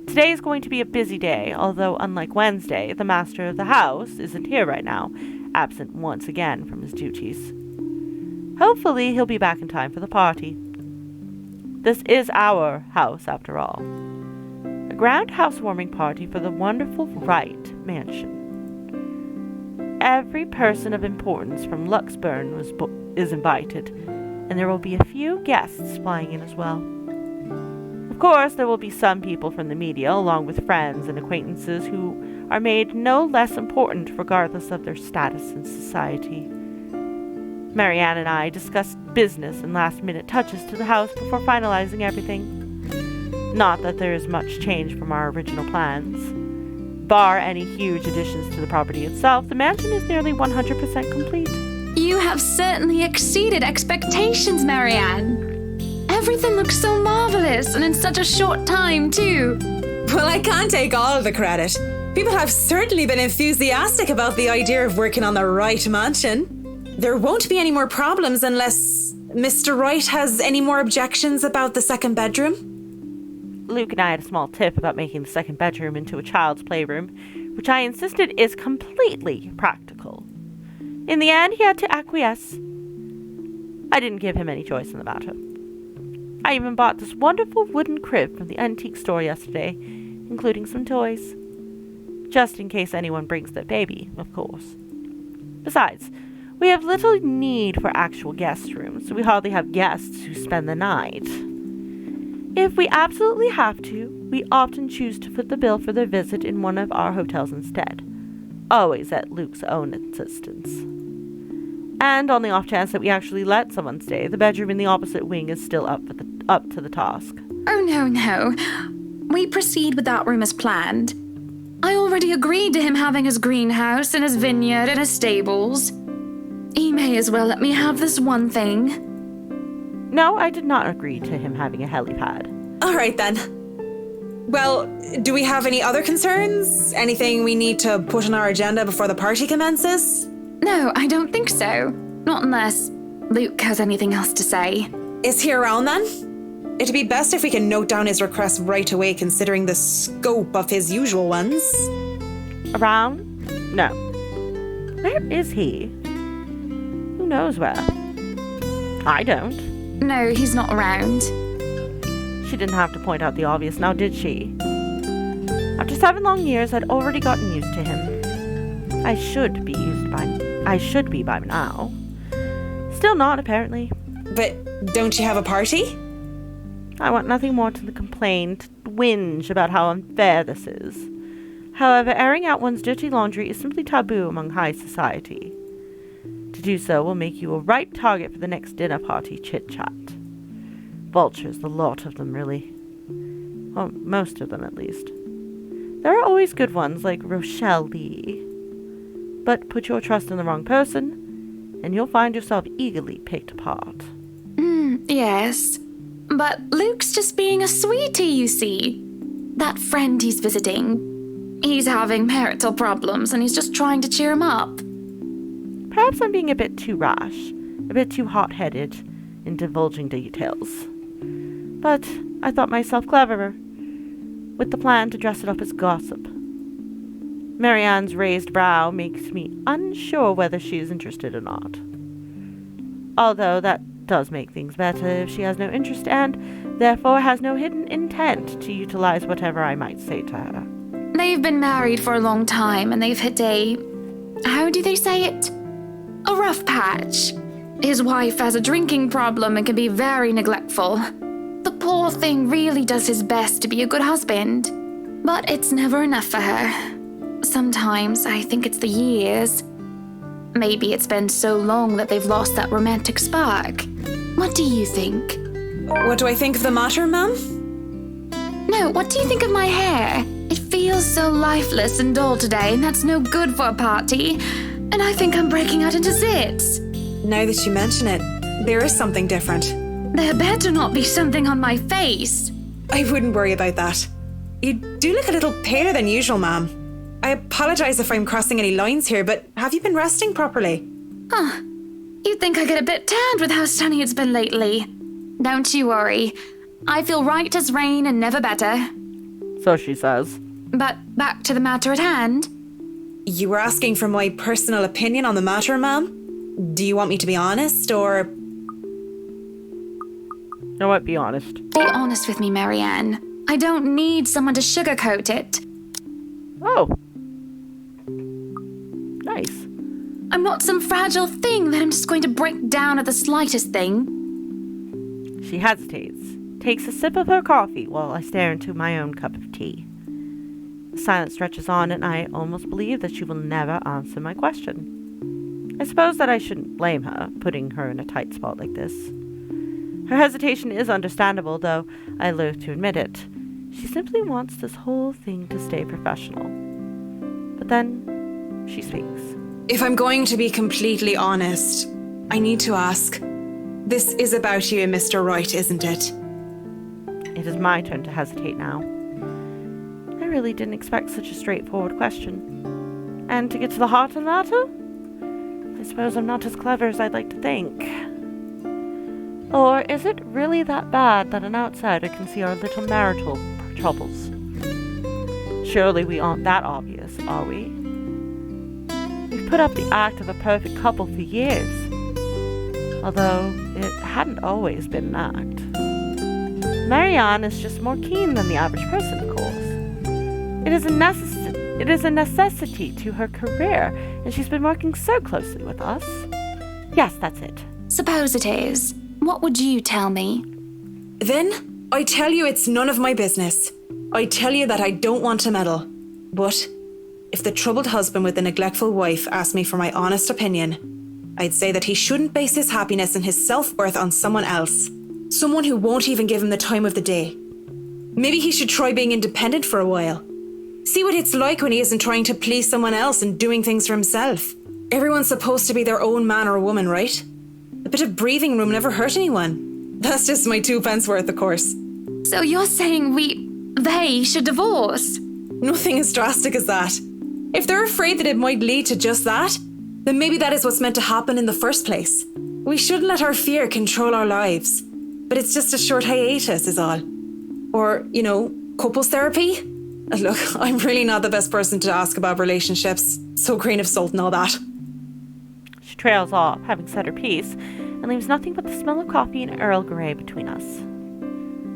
Today is going to be a busy day, although unlike Wednesday, the master of the house isn't here right now, absent once again from his duties. Hopefully, he'll be back in time for the party. This is our house, after all. A grand housewarming party for the wonderful Wright mansion. Every person of importance from Luxburn is invited, and there will be a few guests flying in as well. Of course, there will be some people from the media, along with friends and acquaintances who are made no less important regardless of their status in society. Marianne and I discussed business and last-minute touches to the house before finalizing everything. Not that there is much change from our original plans. Bar any huge additions to the property itself, the mansion is nearly 100% complete. You have certainly exceeded expectations, Marianne. Everything looks so marvelous, and in such a short time, too. Well, I can't take all of the credit. People have certainly been enthusiastic about the idea of working on the Wright mansion. There won't be any more problems unless Mr. Wright has any more objections about the second bedroom. Luke and I had a small tiff about making the second bedroom into a child's playroom, which I insisted is completely practical. In the end, he had to acquiesce. I didn't give him any choice in the matter. I even bought this wonderful wooden crib from the antique store yesterday, including some toys. Just in case anyone brings their baby, of course. Besides, we have little need for actual guest rooms, so we hardly have guests who spend the night. If we absolutely have to, we often choose to foot the bill for their visit in one of our hotels instead, always at Luke's own insistence. And on the off chance that we actually let someone stay, the bedroom in the opposite wing is still up to the task. Oh, no. We proceed with that room as planned. I already agreed to him having his greenhouse and his vineyard and his stables. He may as well let me have this one thing. No, I did not agree to him having a helipad. All right, then. Well, do we have any other concerns? Anything we need to put on our agenda before the party commences? No, I don't think so. Not unless Luke has anything else to say. Is he around then? It'd be best if we can note down his request right away, considering the scope of his usual ones. Around? No. Where is he? Who knows where? I don't. No, he's not around. She didn't have to point out the obvious, now did she? After 7 long years, I'd already gotten used to him. I should be by now. Still not, apparently. But don't you have a party? I want nothing more to complain, to whinge about how unfair this is. However, airing out one's dirty laundry is simply taboo among high society. To do so will make you a ripe target for the next dinner party chit-chat. Vultures, the lot of them, really. Well, most of them, at least. There are always good ones, like Rochelle Lee. But put your trust in the wrong person, and you'll find yourself eagerly picked apart. Yes. But Luke's just being a sweetie, you see. That friend he's visiting, he's having marital problems, and he's just trying to cheer him up. Perhaps I'm being a bit too rash, a bit too hot-headed in divulging details. But I thought myself cleverer, with the plan to dress it up as gossip. Marianne's raised brow makes me unsure whether she is interested or not. Although that does make things better if she has no interest and, therefore, has no hidden intent to utilize whatever I might say to her. They've been married for a long time, and they've hit how do they say it? A rough patch. His wife has a drinking problem and can be very neglectful. The poor thing really does his best to be a good husband, but it's never enough for her. Sometimes I think it's the years. Maybe it's been so long that they've lost that romantic spark. What do you think? What do I think of the matter, ma'am? No, what do you think of my hair? It feels so lifeless and dull today, and that's no good for a party. And I think I'm breaking out into zits. Now that you mention it, there is something different. There better not be something on my face. I wouldn't worry about that. You do look a little paler than usual, ma'am. I apologise if I'm crossing any lines here, but have you been resting properly? Huh. You'd think I get a bit tanned with how sunny it's been lately. Don't you worry. I feel right as rain and never better. So she says. But back to the matter at hand. You were asking for my personal opinion on the matter, ma'am? Do you want me to be honest, or... You know what? Be honest. Be honest with me, Marianne. I don't need someone to sugarcoat it. Oh. Nice. I'm not some fragile thing that I'm just going to break down at the slightest thing. She hesitates, takes a sip of her coffee while I stare into my own cup of tea. The silence stretches on, and I almost believe that she will never answer my question. I suppose that I shouldn't blame her, putting her in a tight spot like this. Her hesitation is understandable, though I loathe to admit it. She simply wants this whole thing to stay professional. But then, she speaks. If I'm going to be completely honest, I need to ask. This is about you and Mr. Wright, isn't it? It is my turn to hesitate now. I really didn't expect such a straightforward question. And to get to the heart of the matter, I suppose I'm not as clever as I'd like to think. Or is it really that bad that an outsider can see our little marital troubles? Surely we aren't that obvious, are we? We've put up the act of a perfect couple for years. Although it hadn't always been an act. Marianne is just more keen than the average person, of course. It is a necessity to her career, and she's been working so closely with us. Yes, that's it. Suppose it is. What would you tell me? Then, I tell you it's none of my business. I tell you that I don't want to meddle. But if the troubled husband with the neglectful wife asked me for my honest opinion, I'd say that he shouldn't base his happiness and his self-worth on someone else. Someone who won't even give him the time of the day. Maybe he should try being independent for a while. See what it's like when he isn't trying to please someone else and doing things for himself. Everyone's supposed to be their own man or woman, right? A bit of breathing room never hurt anyone. That's just my 2 pence worth, of course. So you're saying they should divorce? Nothing as drastic as that. If they're afraid that it might lead to just that, then maybe that is what's meant to happen in the first place. We shouldn't let our fear control our lives. But it's just a short hiatus is all. Or, couples therapy? Look, I'm really not the best person to ask about relationships. So grain of salt and all that. She trails off, having said her piece, and leaves nothing but the smell of coffee and Earl Grey between us.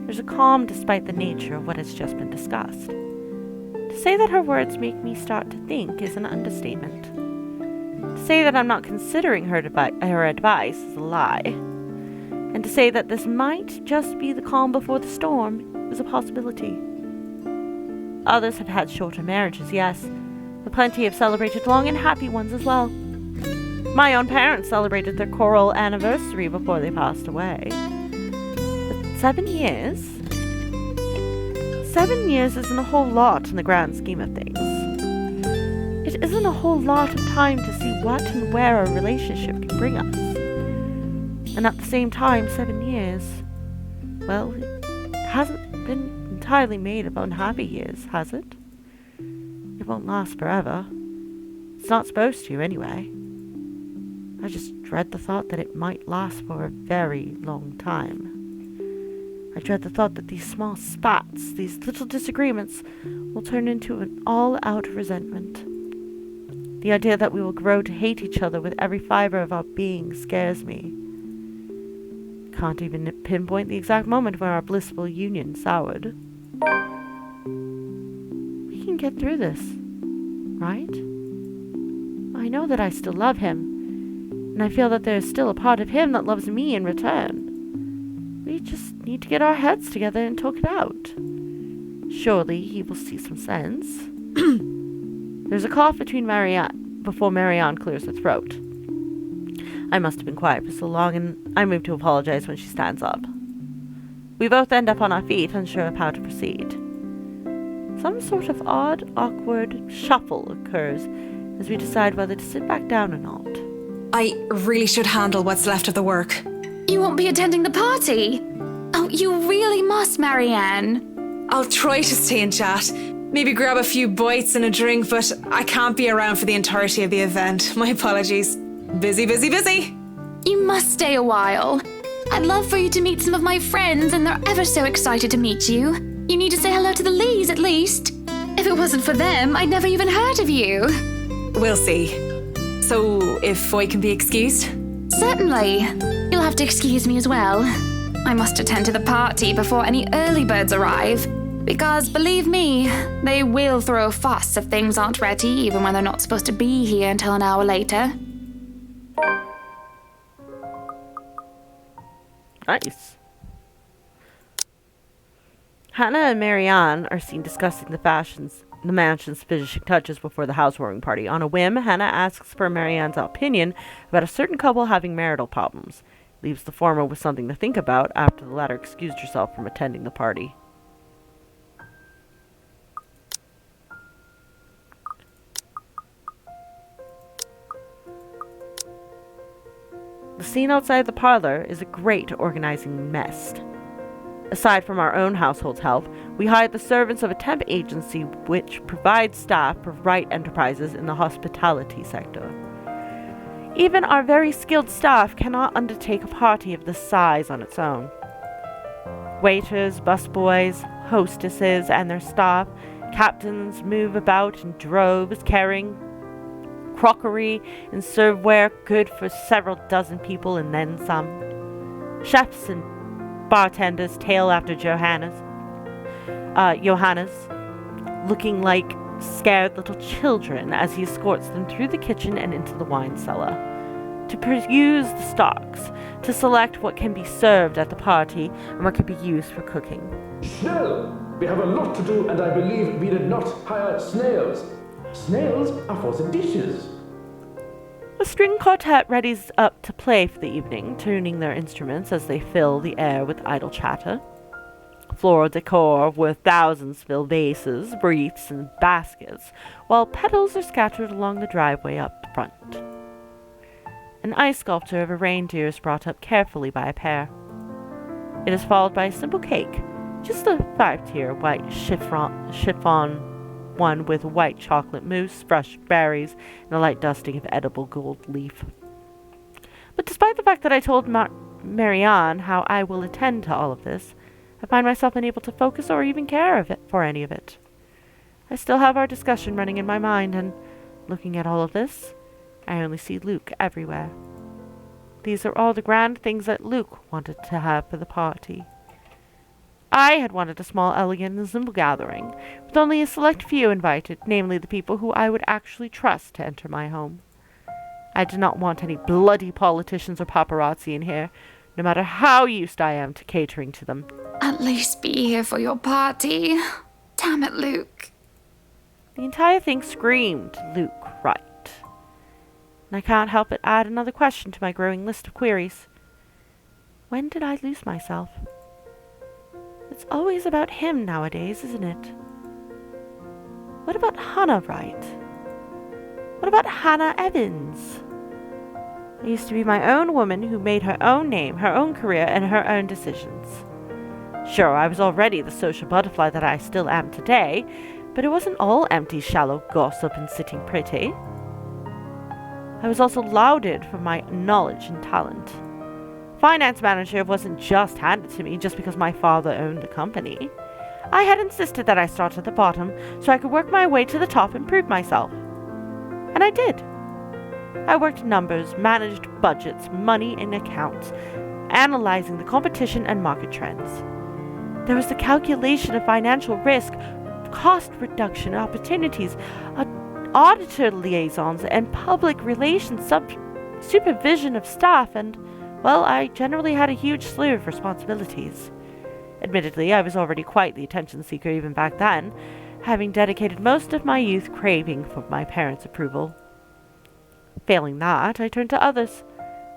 There's a calm despite the nature of what has just been discussed. To say that her words make me start to think is an understatement. To say that I'm not considering her advice is a lie. And to say that this might just be the calm before the storm is a possibility. Others have had shorter marriages, yes, but plenty have celebrated long and happy ones as well. My own parents celebrated their choral anniversary before they passed away. But 7 years? 7 years isn't a whole lot in the grand scheme of things. It isn't a whole lot of time to see what and where a relationship can bring us. And at the same time, 7 years, well, it hasn't been entirely made of unhappy years, has it? It won't last forever. It's not supposed to, anyway. I just dread the thought that it might last for a very long time. I dread the thought that these small spats, these little disagreements, will turn into an all-out resentment. The idea that we will grow to hate each other with every fiber of our being scares me. Can't even pinpoint the exact moment where our blissful union soured. We can get through this, right? I know that I still love him, and I feel that there is still a part of him that loves me in return. We just need to get our heads together and talk it out. Surely he will see some sense. There's a cough before Marianne clears her throat. I must have been quiet for so long, and I move to apologize when she stands up. We both end up on our feet, unsure of how to proceed. Some sort of odd, awkward shuffle occurs as we decide whether to sit back down or not. I really should handle what's left of the work. You won't be attending the party? Oh, you really must, Marianne. I'll try to stay and chat. Maybe grab a few bites and a drink, but I can't be around for the entirety of the event. My apologies. Busy, busy, busy. You must stay a while. I'd love for you to meet some of my friends, and they're ever so excited to meet you. You need to say hello to the Lees, at least. If it wasn't for them, I'd never even heard of you. We'll see. So, if I can be excused? Certainly. You'll have to excuse me as well. I must attend to the party before any early birds arrive. Because, believe me, they will throw a fuss if things aren't ready, even when they're not supposed to be here until an hour later. Nice. Hannah and Marianne are seen discussing the mansion's finishing touches before the housewarming party. On a whim, Hannah asks for Marianne's opinion about a certain couple having marital problems. Leaves the former with something to think about after the latter excused herself from attending the party. The scene outside the parlor is a great organizing mess. Aside from our own household help, we hired the servants of a temp agency which provides staff for Wright Enterprises in the hospitality sector. Even our very skilled staff cannot undertake a party of this size on its own. Waiters, busboys, hostesses, and their staff, captains move about in droves carrying crockery and serveware good for several dozen people and then some. Chefs and bartenders tail after Johannes, looking like scared little children as he escorts them through the kitchen and into the wine cellar. To peruse the stocks, to select what can be served at the party and what can be used for cooking. Schnell! We have a lot to do, and I believe we did not hire snails. Snails are for the dishes. The string quartet readies up to play for the evening, tuning their instruments as they fill the air with idle chatter. Floral decor with thousands fill vases, wreaths, and baskets, while petals are scattered along the driveway up front. An ice sculpture of a reindeer is brought up carefully by a pair. It is followed by a simple cake, just a 5-tier white chiffon one with white chocolate mousse, fresh berries, and a light dusting of edible gold leaf. But despite the fact that I told Marianne how I will attend to all of this, I find myself unable to focus or even care for any of it. I still have our discussion running in my mind, and looking at all of this, I only see Luke everywhere. These are all the grand things that Luke wanted to have for the party. I had wanted a small, elegant, and simple gathering, with only a select few invited, namely the people who I would actually trust to enter my home. I did not want any bloody politicians or paparazzi in here, no matter how used I am to catering to them. At least be here for your party. Damn it, Luke. The entire thing screamed Luke Wright. And I can't help but add another question to my growing list of queries. When did I lose myself? It's always about him nowadays, isn't it? What about Hannah Wright? What about Hannah Evans? I used to be my own woman who made her own name, her own career, and her own decisions. Sure, I was already the social butterfly that I still am today, but it wasn't all empty, shallow gossip and sitting pretty. I was also lauded for my knowledge and talent. Finance manager wasn't just handed to me just because my father owned the company. I had insisted that I start at the bottom so I could work my way to the top and prove myself. And I did. I worked numbers, managed budgets, money and accounts, analyzing the competition and market trends. There was the calculation of financial risk, cost reduction opportunities, auditor liaisons, and public relations supervision of staff, and well, I generally had a huge slew of responsibilities. Admittedly, I was already quite the attention seeker even back then, having dedicated most of my youth craving for my parents' approval. Failing that, I turned to others,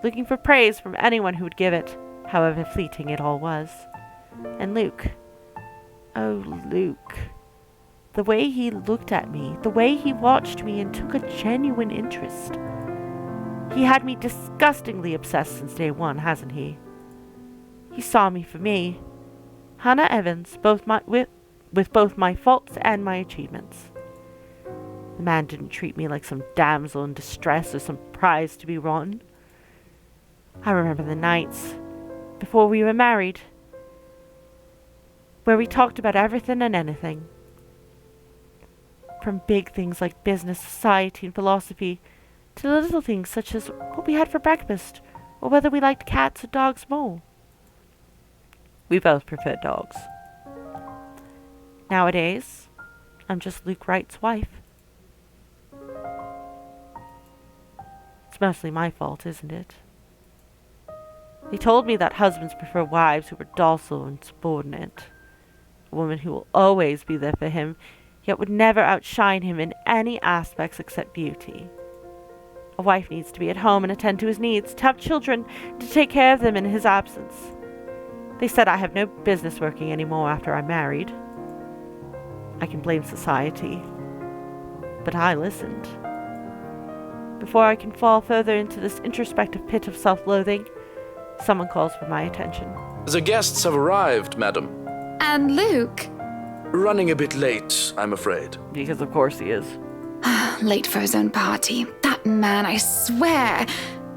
looking for praise from anyone who would give it, however fleeting it all was. And Luke. Oh, Luke. The way he looked at me, the way he watched me and took a genuine interest. He had me disgustingly obsessed since day one, hasn't he? He saw me for me. Hannah Evans, with both my faults and my achievements. The man didn't treat me like some damsel in distress or some prize to be won. I remember the nights, before we were married, where we talked about everything and anything. From big things like business, society, and philosophy, to little things such as what we had for breakfast, or whether we liked cats or dogs more. We both preferred dogs. Nowadays, I'm just Luke Wright's wife. It's mostly my fault, isn't it? They told me that husbands prefer wives who were docile and subordinate. A woman who will always be there for him, yet would never outshine him in any aspects except beauty. A wife needs to be at home and attend to his needs, to have children, to take care of them in his absence. They said I have no business working anymore after I'm married. I can blame society, but I listened. Before I can fall further into this introspective pit of self-loathing, someone calls for my attention. The guests have arrived, madam. And Luke? Running a bit late, I'm afraid. Because of course he is. Late for his own party. That man, I swear.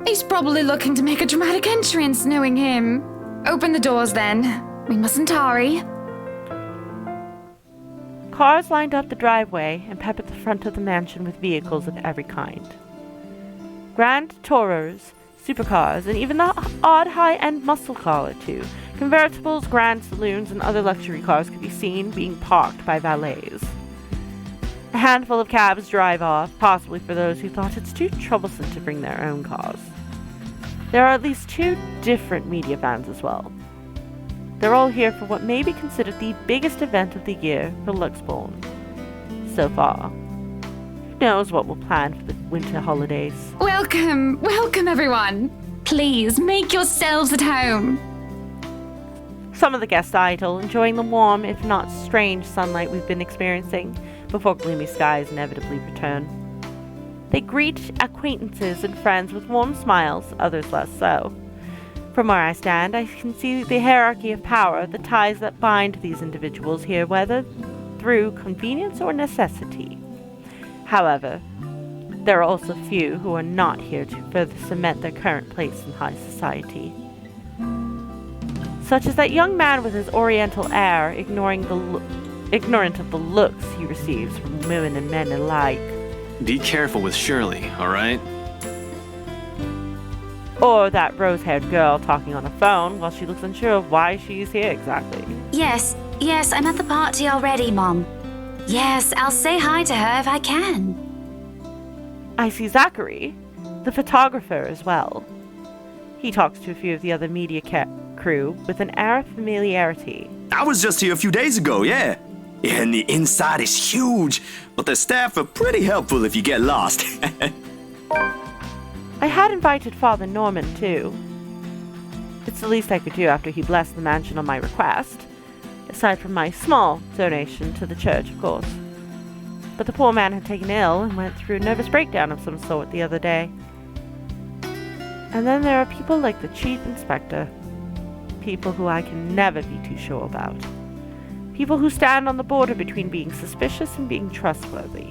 He's probably looking to make a dramatic entrance, knowing him. Open the doors, then. We mustn't tarry. Cars lined up the driveway and peppered the front of the mansion with vehicles of every kind. Grand Touros, supercars, and even the odd high-end muscle car or two. Convertibles, grand saloons, and other luxury cars could be seen being parked by valets. A handful of cabs drive off, possibly for those who thought it's too troublesome to bring their own cars. There are at least 2 different media vans as well. They're all here for what may be considered the biggest event of the year for Luxbourne. So far. Who knows what we'll plan for the winter holidays? Welcome, everyone. Please, make yourselves at home. Some of the guests idle, enjoying the warm, if not strange, sunlight we've been experiencing before gloomy skies inevitably return. They greet acquaintances and friends with warm smiles, others less so. From where I stand, I can see the hierarchy of power, the ties that bind these individuals here, whether through convenience or necessity. However, there are also few who are not here to further cement their current place in high society. Such as that young man with his oriental air, ignorant of the looks he receives from women and men alike. Be careful with Shirley, alright? Or that rose-haired girl talking on a phone while she looks unsure of why she's here exactly. Yes, I'm at the party already, Mom. Yes, I'll say hi to her if I can. I see Zachary, the photographer, as well. He talks to a few of the other media crew with an air of familiarity. I was just here a few days ago, yeah. And the inside is huge, but the staff are pretty helpful if you get lost. I had invited Father Norman, too. It's the least I could do after he blessed the mansion on my request, aside from my small donation to the church, of course. But the poor man had taken ill and went through a nervous breakdown of some sort the other day. And then there are people like the Chief Inspector. People who I can never be too sure about. People who stand on the border between being suspicious and being trustworthy.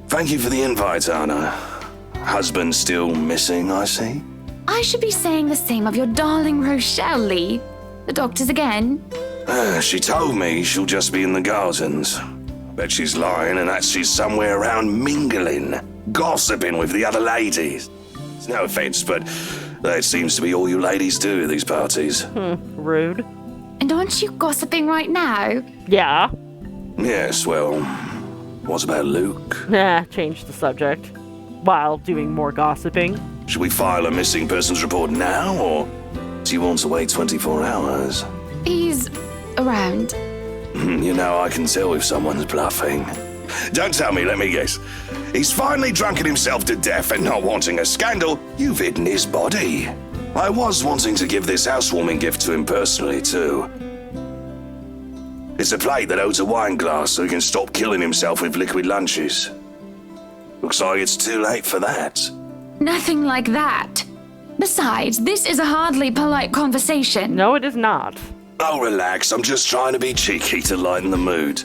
Thank you for the invite, Anna. Husband still missing, I see? I should be saying the same of your darling Rochelle, Lee. The doctors again. She told me she'll just be in the gardens. Bet she's lying and that she's somewhere around mingling, gossiping with the other ladies. It's no offense, but that seems to be all you ladies do at these parties. Rude. And aren't you gossiping right now? Yeah. Yes, well, what about Luke? Change the subject. While doing more gossiping. Should we file a missing persons report now, or do you want to wait 24 hours? He's around. You know, I can tell if someone's bluffing. Don't tell me, let me guess. He's finally drunken himself to death and not wanting a scandal, you've hidden his body. I was wanting to give this housewarming gift to him personally, too. It's a plate that holds a wine glass so he can stop killing himself with liquid lunches. Looks like it's too late for that. Nothing like that. Besides, this is a hardly polite conversation. No, it is not. Oh, relax. I'm just trying to be cheeky to lighten the mood.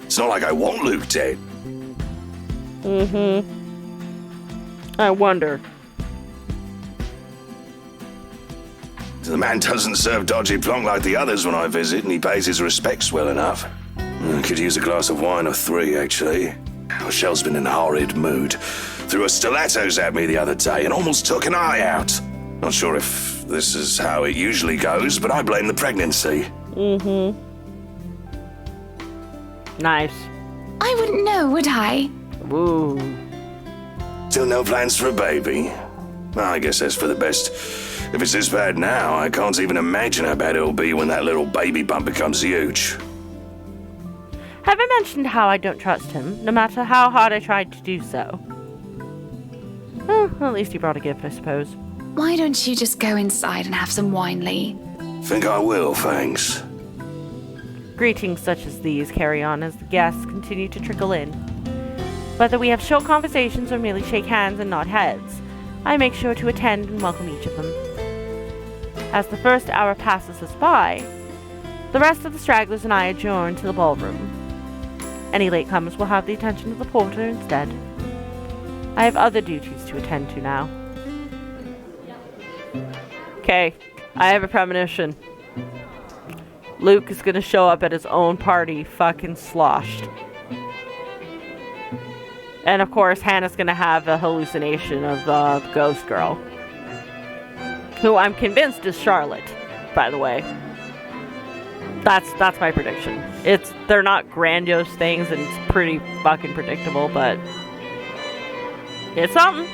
It's not like I want Luke dead. I wonder. The man doesn't serve dodgy plonk like the others when I visit, and he pays his respects well enough. I could use a glass of wine or 3, actually. Michelle's been in a horrid mood. Threw her stilettos at me the other day and almost took an eye out. Not sure if this is how it usually goes, but I blame the pregnancy. Nice. I wouldn't know, would I? Ooh. Still no plans for a baby? Well, I guess that's for the best. If it's this bad now, I can't even imagine how bad it'll be when that little baby bump becomes huge. Have I mentioned how I don't trust him, no matter how hard I tried to do so? Well, at least he brought a gift, I suppose. Why don't you just go inside and have some wine, Lee? Think I will, thanks. Greetings such as these carry on as the guests continue to trickle in. Whether we have short conversations or merely shake hands and nod heads, I make sure to attend and welcome each of them. As the first hour passes us by, the rest of the stragglers and I adjourn to the ballroom. Any latecomers will have the attention of the porter instead. I have other duties to attend to now. Okay, I have a premonition. Luke is gonna show up at his own party fucking sloshed. And of course, Hannah's gonna have a hallucination of the ghost girl. Who I'm convinced is Charlotte, by the way. That's my prediction. They're not grandiose things and it's pretty fucking predictable, but it's something.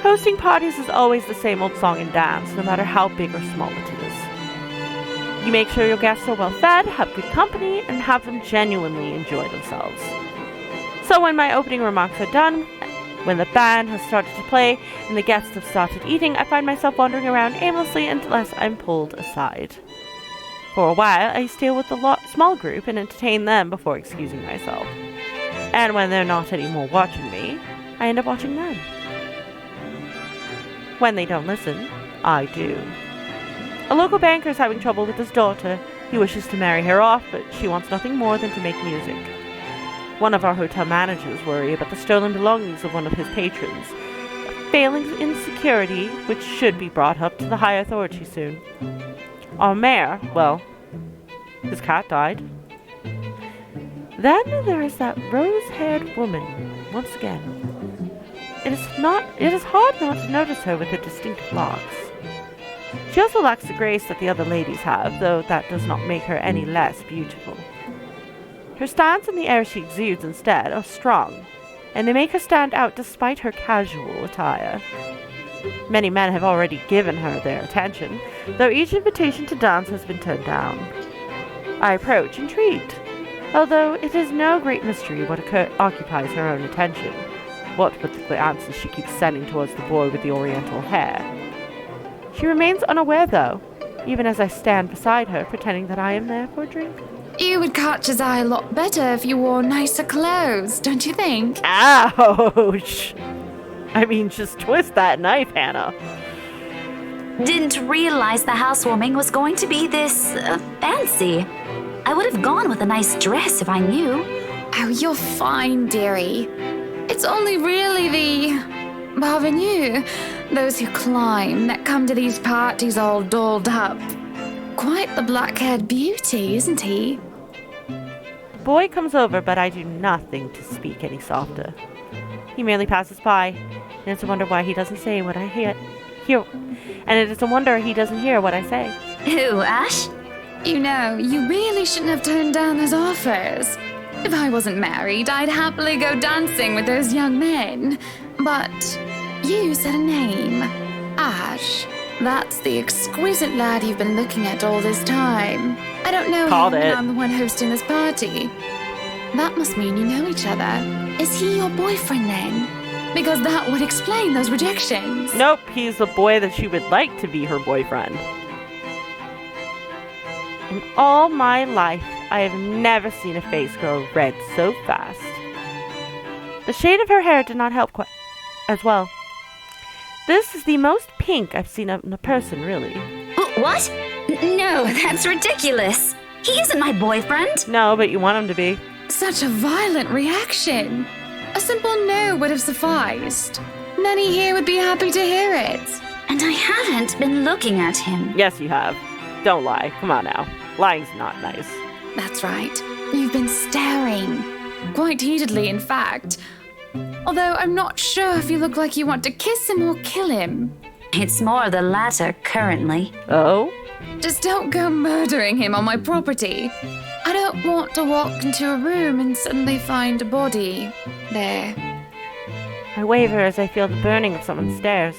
Hosting parties is always the same old song and dance, no matter how big or small it is. You make sure your guests are well fed, have good company, and have them genuinely enjoy themselves. So when my opening remarks are done, when the band has started to play and the guests have started eating, I find myself wandering around aimlessly unless I'm pulled aside. For a while, I stay with the small group and entertain them before excusing myself. And when they're not anymore watching me, I end up watching them. When they don't listen, I do. A local banker is having trouble with his daughter. He wishes to marry her off, but she wants nothing more than to make music. One of our hotel managers worry about the stolen belongings of one of his patrons, failing in security, which should be brought up to the high authority soon. Our mayor, well, his cat died. Then there is that rose-haired woman, once again. It is hard not to notice her with her distinctive locks. She also lacks the grace that the other ladies have, though that does not make her any less beautiful. Her stance and the air she exudes instead are strong, and they make her stand out despite her casual attire. Many men have already given her their attention, though each invitation to dance has been turned down. I approach, intrigued, although it is no great mystery what occupies her own attention, what with the glances she keeps sending towards the boy with the oriental hair. She remains unaware, though, even as I stand beside her, pretending that I am there for a drink. You would catch his eye a lot better if you wore nicer clothes, don't you think? Ouch! I mean, just twist that knife, Hannah. Didn't realize the housewarming was going to be this fancy. I would have gone with a nice dress if I knew. Oh, you're fine, dearie. It's only really the parvenus, those who climb, that come to these parties all dolled up. Quite the black-haired beauty, isn't he? The boy comes over, but I do nothing to speak any softer. He merely passes by, and it's a wonder why he doesn't say what I hear. And it is a wonder he doesn't hear what I say. Who, Ash? You know, you really shouldn't have turned down those offers. If I wasn't married, I'd happily go dancing with those young men. But you said a name. Ash. That's the exquisite lad you've been looking at all this time. I don't know Called him, it. and I'm the one hosting this party. That must mean you know each other. Is he your boyfriend then? Because that would explain those rejections. Nope, he's the boy that she would like to be her boyfriend. In all my life, I have never seen a face grow red so fast. The shade of her hair did not help quite as well. This is the most pink I've seen in a person, really. What? No, that's ridiculous. He isn't my boyfriend. No, but you want him to be. Such a violent reaction. A simple no would have sufficed. Many here would be happy to hear it. And I haven't been looking at him. Yes, you have. Don't lie. Come on now. Lying's not nice. That's right. You've been staring. Quite heatedly, in fact. Although I'm not sure if you look like you want to kiss him or kill him. It's more the latter currently. Oh? Just don't go murdering him on my property. I don't want to walk into a room and suddenly find a body there. I waver as I feel the burning of someone's stares.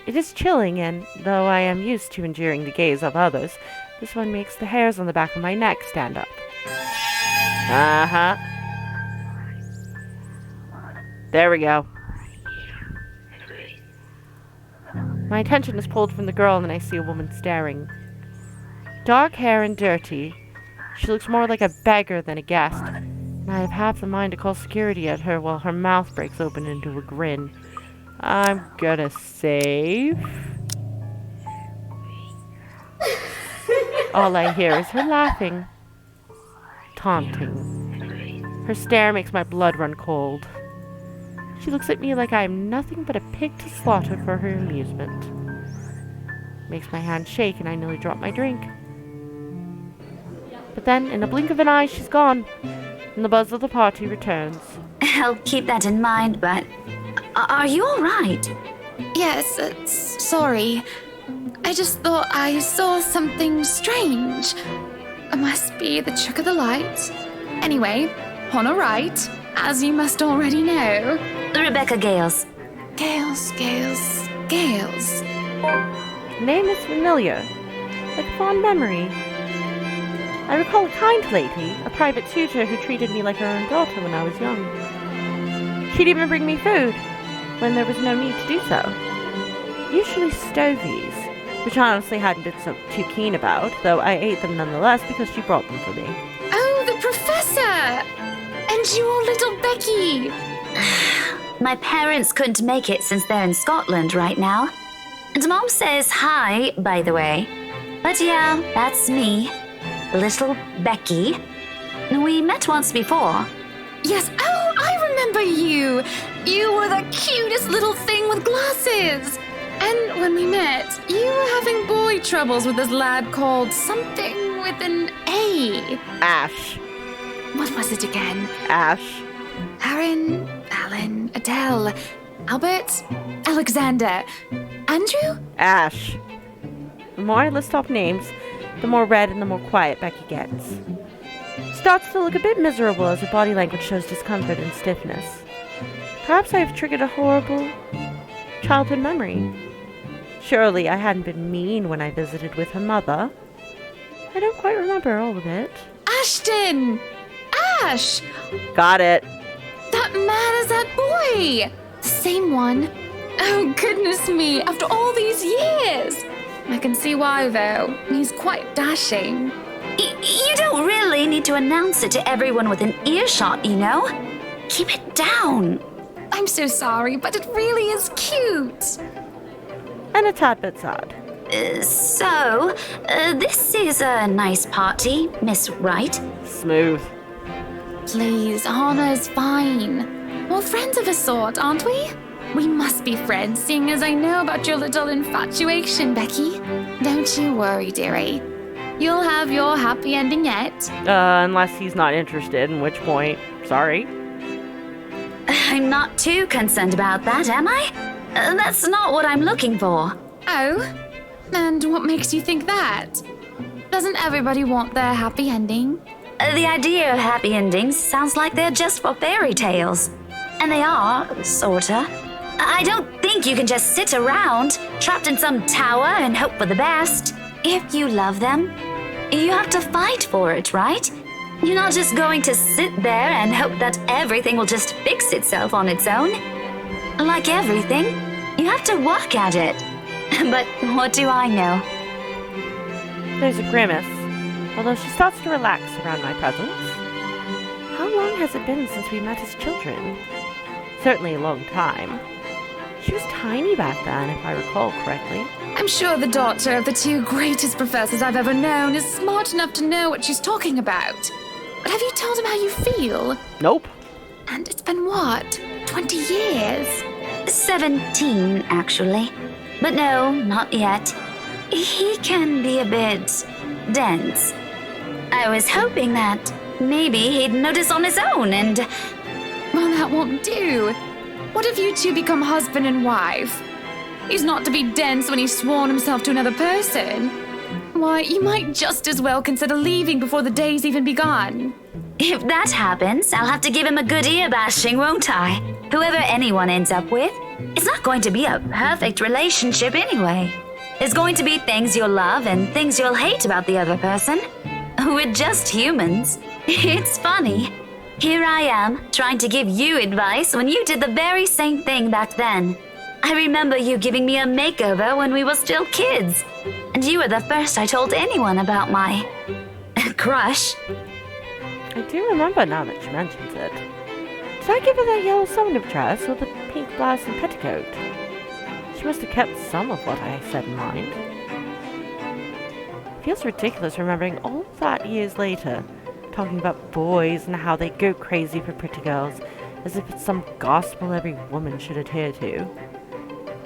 It is chilling, and though I am used to enduring the gaze of others, this one makes the hairs on the back of my neck stand up. Uh-huh. There we go. My attention is pulled from the girl, and I see a woman staring. Dark hair and dirty. She looks more like a beggar than a guest, and I have half the mind to call security at her while her mouth breaks open into a grin. I'm gonna save. All I hear is her laughing. Taunting. Her stare makes my blood run cold. She looks at me like I am nothing but a pig to slaughter for her amusement. Makes my hand shake and I nearly drop my drink. But then, in a blink of an eye, she's gone, and the buzz of the party returns. I'll keep that in mind, but... Are you alright? Yes, sorry. I just thought I saw something strange. It must be the trick of the light. Anyway, on a right, as you must already know. Rebecca Gales. Gales. Name is familiar, like a fond memory. I recall a kind lady, a private tutor who treated me like her own daughter when I was young. She'd even bring me food, when there was no need to do so. Usually stovies, which I honestly hadn't been too keen about, though I ate them nonetheless because she brought them for me. Oh, the professor! And your little Becky! My parents couldn't make it since they're in Scotland right now. And Mom says hi, by the way. But yeah, that's me. Little Becky. We met once before. Yes, oh, I remember you! You were the cutest little thing with glasses! And when we met, you were having boy troubles with this lad called something with an A. Ash. What was it again? Ash. Aaron, Alan, Adele, Albert, Alexander, Andrew? Ash. The more I list off names, the more red and the more quiet Becky gets. Starts to look a bit miserable as her body language shows discomfort and stiffness. Perhaps I have triggered a horrible childhood memory. Surely I hadn't been mean when I visited with her mother. I don't quite remember all of it. Ashton! Ash! Got it. That man is that boy! The same one. Oh, goodness me, after all these years! I can see why, though. He's quite dashing. You don't really need to announce it to everyone with an earshot, you know? Keep it down. I'm so sorry, but it really is cute. And a tad bit sad. This is a nice party, Miss Wright. Smooth. Please, Anna's fine. We're friends of a sort, aren't we? We must be friends, seeing as I know about your little infatuation, Becky. Don't you worry, dearie. You'll have your happy ending yet. Unless he's not interested, in which point, sorry. I'm not too concerned about that, am I? That's not what I'm looking for. Oh? And what makes you think that? Doesn't everybody want their happy ending? The idea of happy endings sounds like they're just for fairy tales. And they are, sorta. I don't think you can just sit around, trapped in some tower and hope for the best. If you love them, you have to fight for it, right? You're not just going to sit there and hope that everything will just fix itself on its own. Like everything, you have to work at it. But what do I know? There's a grimace, although she starts to relax around my presence. How long has it been since we met as children? Certainly a long time. She was tiny back then, if I recall correctly. I'm sure the daughter of the two greatest professors I've ever known is smart enough to know what she's talking about. But have you told him how you feel? Nope. And it's been what? 20 years? 17, actually. But no, not yet. He can be a bit dense. I was hoping that maybe he'd notice on his own and... Well, that won't do. What if you two become husband and wife? He's not to be dense when he's sworn himself to another person. Why, you might just as well consider leaving before the day's even begun. If that happens, I'll have to give him a good ear bashing, won't I? Whoever anyone ends up with, it's not going to be a perfect relationship anyway. There's going to be things you'll love and things you'll hate about the other person. We're just humans. It's funny. Here I am, trying to give you advice when you did the very same thing back then. I remember you giving me a makeover when we were still kids. And you were the first I told anyone about my... crush. I do remember now that she mentions it. Did I give her that yellow summoner dress or the pink blouse and petticoat? She must have kept some of what I said in mind. It feels ridiculous remembering all of that years later, talking about boys and how they go crazy for pretty girls, as if it's some gospel every woman should adhere to.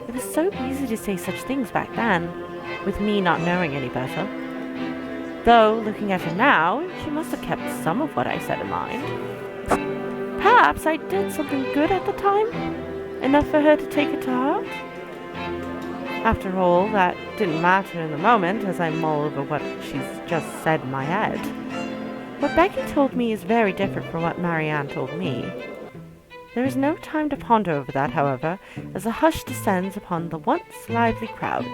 It was so easy to say such things back then, with me not knowing any better. Though, looking at her now, she must have kept some of what I said in mind. Perhaps I did something good at the time, enough for her to take it to heart. After all, that didn't matter in the moment as I mull over what she's just said in my head. What Becky told me is very different from what Marianne told me. There is no time to ponder over that, however, as a hush descends upon the once lively crowd.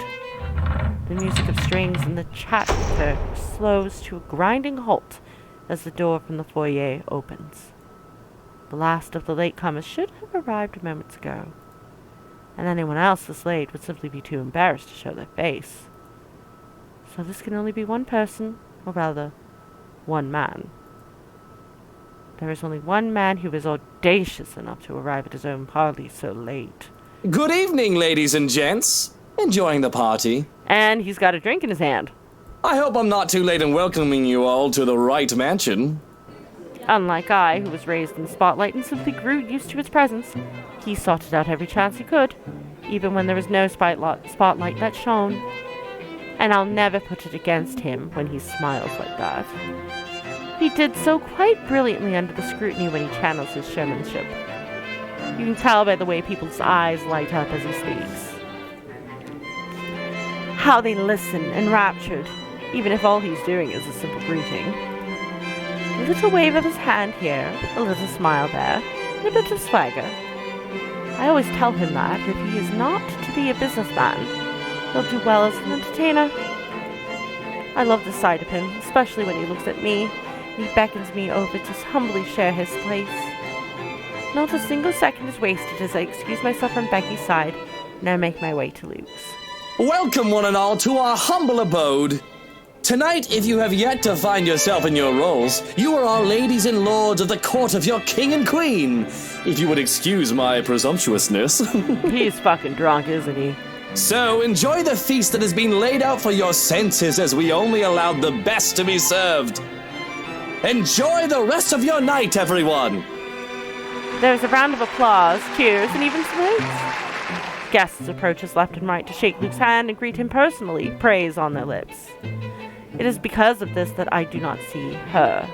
The music of strings and the chatter slows to a grinding halt as the door from the foyer opens. The last of the latecomers should have arrived moments ago, and anyone else this late would simply be too embarrassed to show their face. So this can only be one person, or rather, one man. There is only one man who is audacious enough to arrive at his own party so late. Good evening, ladies and gents. Enjoying the party. And he's got a drink in his hand. I hope I'm not too late in welcoming you all to the right mansion. Unlike I, who was raised in the spotlight and simply grew used to its presence, he sought it out every chance he could, even when there was no spotlight that shone. And I'll never put it against him when he smiles like that. He did so quite brilliantly under the scrutiny when he channels his showmanship. You can tell by the way people's eyes light up as he speaks. How they listen, enraptured, even if all he's doing is a simple greeting. A little wave of his hand here, a little smile there, and a bit of swagger. I always tell him that if he is not to be a businessman, he'll do well as an entertainer. I love the sight of him, especially when he looks at me, and he beckons me over to humbly share his place. Not a single second is wasted as I excuse myself from Becky's side, and I make my way to Luke's. Welcome one and all to our humble abode. Tonight, if you have yet to find yourself in your roles, you are all ladies and lords of the court of your king and queen. If you would excuse my presumptuousness. He's fucking drunk, isn't he? So enjoy the feast that has been laid out for your senses as we only allowed the best to be served. Enjoy the rest of your night, everyone. There's a round of applause, cheers, and even salutes. Guests approach us left and right to shake Luke's hand and greet him personally, praise on their lips. It is because of this that I do not see her.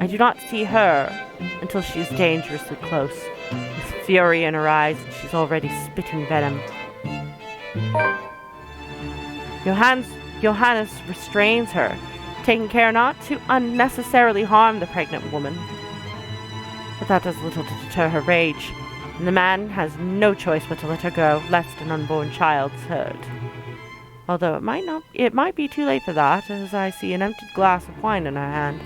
I do not see her until she is dangerously close, with fury in her eyes, and she's already spitting venom. Johannes restrains her, taking care not to unnecessarily harm the pregnant woman. But that does little to deter her rage, and the man has no choice but to let her go, lest an unborn child is hurt. Although it might be too late for that, as I see an emptied glass of wine in her hand.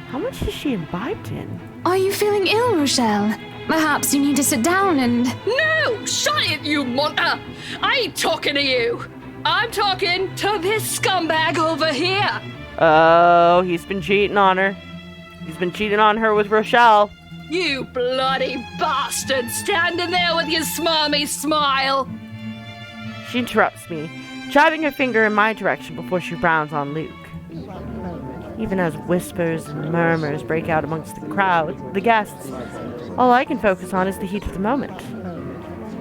How much is she imbibed in? Are you feeling ill, Rochelle? Perhaps you need to sit down and... No! Shut it, you monster! I ain't talking to you! I'm talking to this scumbag over here. Oh, he's been cheating on her. He's been cheating on her with Rochelle. You bloody bastard, standing there with your smarmy smile. She interrupts me, jabbing her finger in my direction before she frowns on Luke. Even as whispers and murmurs break out amongst the crowd, the guests, all I can focus on is the heat of the moment.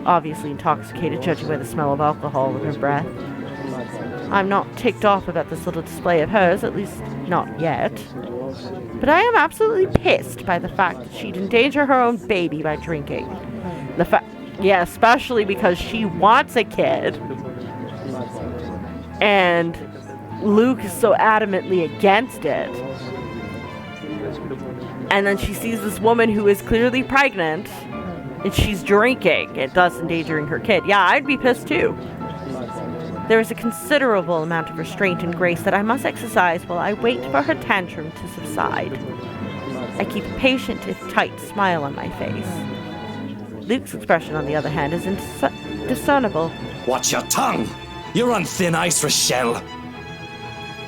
Obviously intoxicated, judging by the smell of alcohol in her breath. I'm not ticked off about this little display of hers, at least not yet. But I am absolutely pissed by the fact that she'd endanger her own baby by drinking. Yeah, especially because she wants a kid. And Luke is so adamantly against it. And then she sees this woman who is clearly pregnant, and she's drinking, and thus endangering her kid. Yeah, I'd be pissed too. There is a considerable amount of restraint and grace that I must exercise while I wait for her tantrum to subside. I keep a patient, if tight, smile on my face. Luke's expression, on the other hand, is discernible. Watch your tongue! You're on thin ice, Rochelle.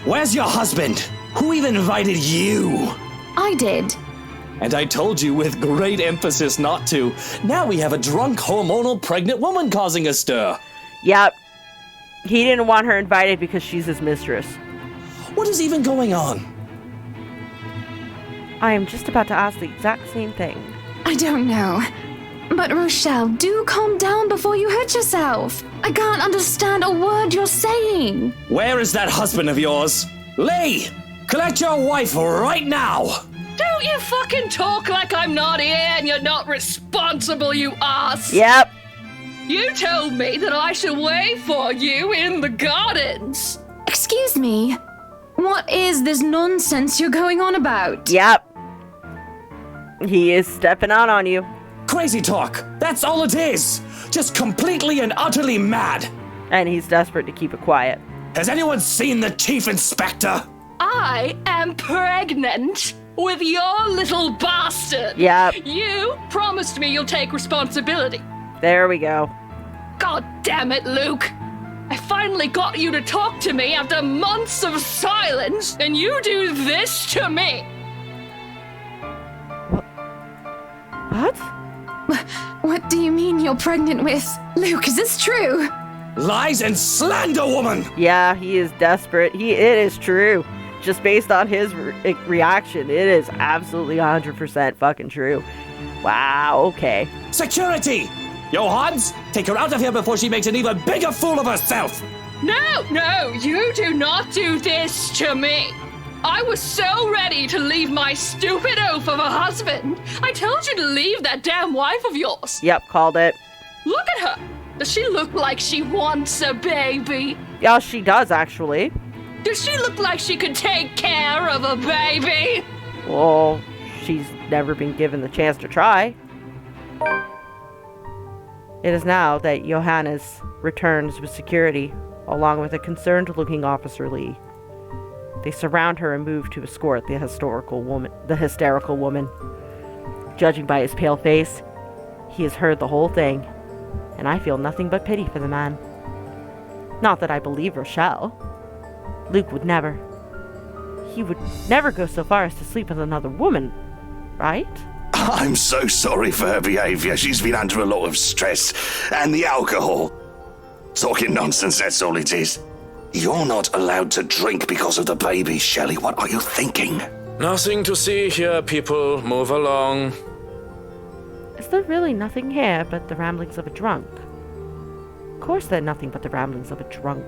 Where's your husband? Who even invited you? I did. And I told you with great emphasis not to. Now we have a drunk, hormonal, pregnant woman causing a stir. Yep. He didn't want her invited because she's his mistress. What is even going on? I am just about to ask the exact same thing. I don't know. But Rochelle, do calm down before you hurt yourself. I can't understand a word you're saying. Where is that husband of yours? Lee! Collect your wife right now! Don't you fucking talk like I'm not here and you're not responsible, you ass! Yep. You told me that I should wait for you in the gardens. Excuse me. What is this nonsense you're going on about? Yep. He is stepping out on you. Crazy talk. That's all it is. Just completely and utterly mad. And he's desperate to keep it quiet. Has anyone seen the chief inspector? I am pregnant with your little bastard. Yep. You promised me you'll take responsibility. There we go. God damn it, Luke. I finally got you to talk to me after months of silence, and you do this to me. What? What do you mean you're pregnant with? Luke, is this true? Lies and slander, woman! Yeah, he is desperate. It is true. Just based on his reaction, it is absolutely 100% fucking true. Wow, okay. Security! Johans, take her out of here before she makes an even bigger fool of herself! No, you do not do this to me. I was so ready to leave my stupid oaf of a husband. I told you to leave that damn wife of yours. Yep, called it. Look at her. Does she look like she wants a baby? Yeah, she does, actually. Does she look like she could take care of a baby? Well, she's never been given the chance to try. It is now that Johannes returns with security, along with a concerned-looking Officer Lee. They surround her and move to escort the hysterical woman. Judging by his pale face, he has heard the whole thing, and I feel nothing but pity for the man. Not that I believe Rochelle. Luke would never. He would never go so far as to sleep with another woman, right? I'm so sorry for her behaviour. She's been under a lot of stress. And the alcohol. Talking nonsense, that's all it is. You're not allowed to drink because of the baby, Shelley. What are you thinking? Nothing to see here, people. Move along. Is there really nothing here but the ramblings of a drunk? Of course they're nothing but the ramblings of a drunk.